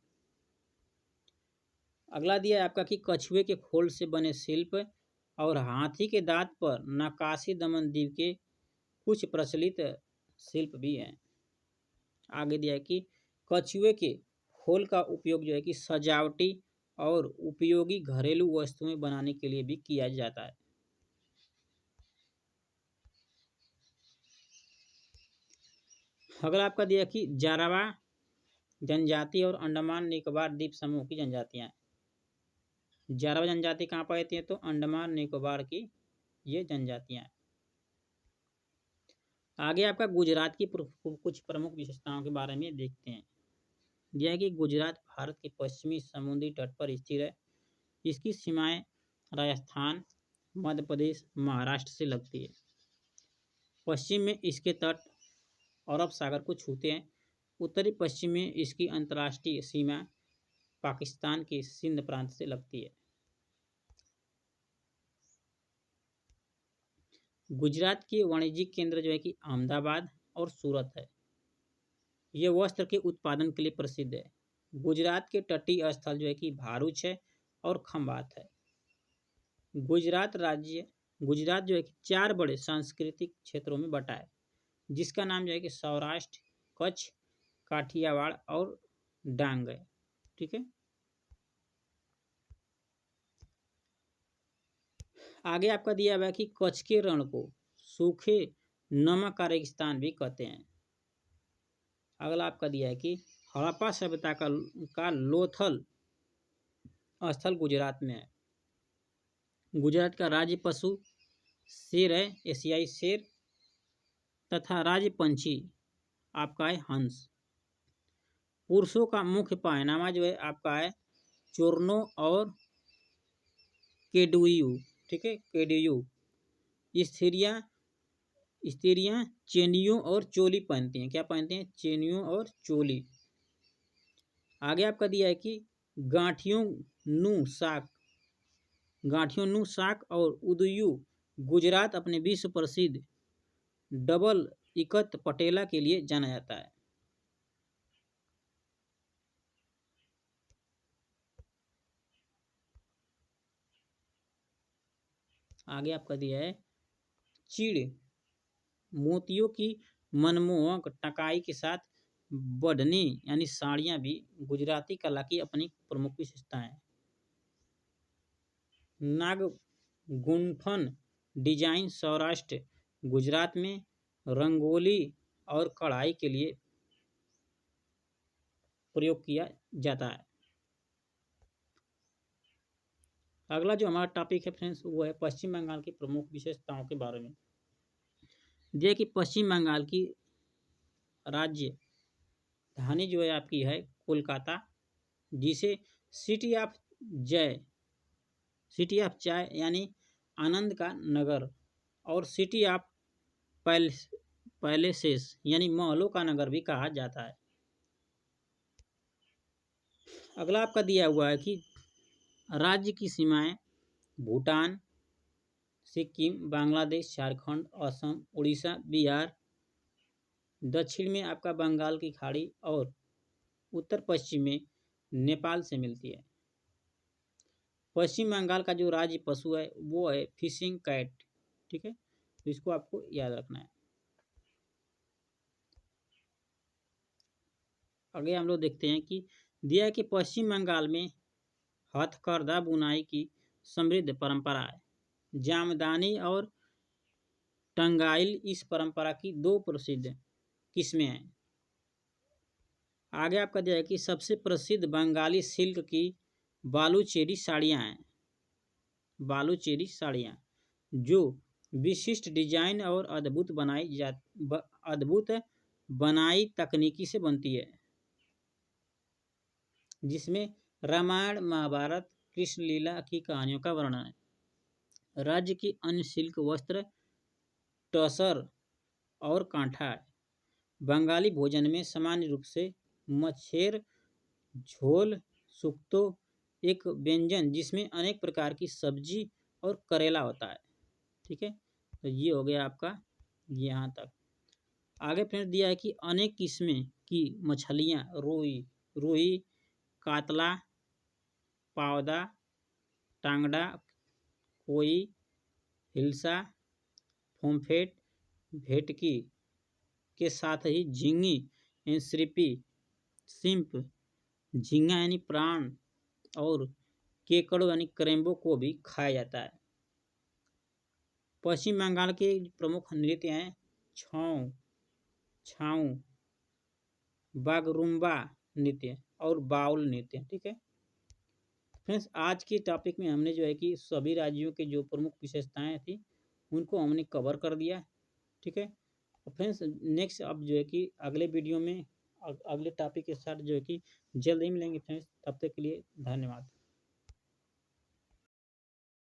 अगला दिया है आपका कि कछुए के खोल से बने शिल्प और हाथी के दांत पर नक्काशी दमन दीव के कुछ प्रचलित शिल्प भी हैं। आगे दिया है कि कछुए के खोल का उपयोग जो है कि सजावटी और उपयोगी घरेलू वस्तुएं बनाने के लिए भी किया जाता है। अगला आपका दिया कि जारावा जनजाति और अंडमान निकोबार द्वीप समूह की जनजातियां हैं। जारावा जनजाति कहाँ पाई हैं? तो अंडमान निकोबार की ये जनजातियां हैं। आगे आपका गुजरात की कुछ प्रमुख विशेषताओं के बारे में देखते हैं। यह कि गुजरात भारत के पश्चिमी समुद्री तट पर स्थित है। इसकी सीमाएं राजस्थान, मध्य प्रदेश, महाराष्ट्र से लगती है। पश्चिम में इसके तट अरब सागर को छूते हैं। उत्तरी पश्चिम में इसकी अंतर्राष्ट्रीय सीमा पाकिस्तान के सिंध प्रांत से लगती है। गुजरात के वाणिज्यिक केंद्र जो है कि अहमदाबाद और सूरत है। ये वस्त्र के उत्पादन के लिए प्रसिद्ध है। गुजरात के तटीय स्थल जो है कि भारूच है और खंबात है। गुजरात जो है कि 4 बड़े सांस्कृतिक क्षेत्रों में बटा है, जिसका नाम जो है कि सौराष्ट्र, कच्छ, काठियावाड़ और डांग है। ठीक है। आगे आपका दिया हुआ है कि कच्छ के रण को सूखे नमक का रेगिस्तान भी कहते हैं। अगला आपका दिया है कि हड़प्पा सभ्यता का लोथल स्थल गुजरात में है। गुजरात का राज्य पशु शेर है, एशियाई शेर, तथा राज्य पंछी आपका है हंस। पुरुषों का मुख्य पहनावा जो है आपका है चोरनो और केडुयू। ठीक है, केडुयू। स्त्रियां चेनियों और चोली पहनती हैं। क्या पहनती हैं? चेनियों और चोली। आगे आपका दिया है कि गांठियों नु साक और उदयू गुजरात अपने विश्व प्रसिद्ध डबल इकत पटेला के लिए जाना जाता है। आगे आपका दिया है चीड़ मोतियों की मनमोहक टकाई के साथ बढ़नी यानी साड़ियाँ भी गुजराती कला की अपनी प्रमुख विशेषता है। नागगुंफन डिजाइन सौराष्ट्र गुजरात में रंगोली और कढ़ाई के लिए प्रयोग किया जाता है। अगला जो हमारा टॉपिक है फ्रेंड्स वो है पश्चिम बंगाल की प्रमुख विशेषताओं के बारे में। देखिए कि पश्चिम बंगाल की राजधानी जो है आपकी है कोलकाता, जिसे सिटी ऑफ चाय यानी आनंद का नगर और सिटी ऑफ पैलेसेस यानी महलों का नगर भी कहा जाता है। अगला आपका दिया हुआ है कि राज्य की सीमाएं भूटान, सिक्किम, बांग्लादेश, झारखंड, असम, उड़ीसा, बिहार, दक्षिण में आपका बंगाल की खाड़ी और उत्तर पश्चिम में नेपाल से मिलती है। पश्चिम बंगाल का जो राज्य पशु है वो है फिशिंग कैट, ठीक है, तो इसको आपको याद रखना है। आगे हम लोग देखते हैं कि दिया है कि पश्चिम बंगाल में हथकरघा बुनाई की समृद्ध परंपरा है। जामदानी और टंगाइल इस परंपरा की दो प्रसिद्ध किस्में हैं। आगे आपका दिया है कि सबसे प्रसिद्ध बंगाली सिल्क की बालूचेरी साड़ियाँ हैं। बालूचेरी साड़ियाँ जो विशिष्ट डिजाइन और अद्भुत बनाई तकनीकी से बनती है, जिसमें रामायण, महाभारत, कृष्ण लीला की कहानियों का वर्णन है। राज्य की अन्य सिल्क वस्त्र टसर और कांठा है। बंगाली भोजन में सामान्य रूप से मच्छेर झोल सुक्तो एक व्यंजन जिसमें अनेक प्रकार की सब्जी और करेला होता है, ठीक है। तो ये हो गया आपका यहाँ तक। आगे फिर दिया है कि अनेक किस्में की मछलियाँ रूही, कातला, पावदा, टांगड़ा, कोई, हिल्सा, पोम्फ्रेट, भेटकी के साथ ही झींगी, श्रिम्प, झींगा यानी प्राण और केकड़ो यानी क्रेम्बो को भी खाया जाता है। पश्चिम बंगाल के प्रमुख नृत्य हैं छाऊ, बागरुम्बा नृत्य और बाउल नृत्य, ठीक है। फ्रेंड्स आज के टॉपिक में हमने जो है कि सभी राज्यों के जो प्रमुख विशेषताएं थी उनको हमने कवर कर दिया, ठीक है। फ्रेंड्स नेक्स्ट अब जो है कि अगले वीडियो में अगले टॉपिक के साथ जो है कि जल्द ही मिलेंगे फ्रेंड्स। तब तक के लिए धन्यवाद।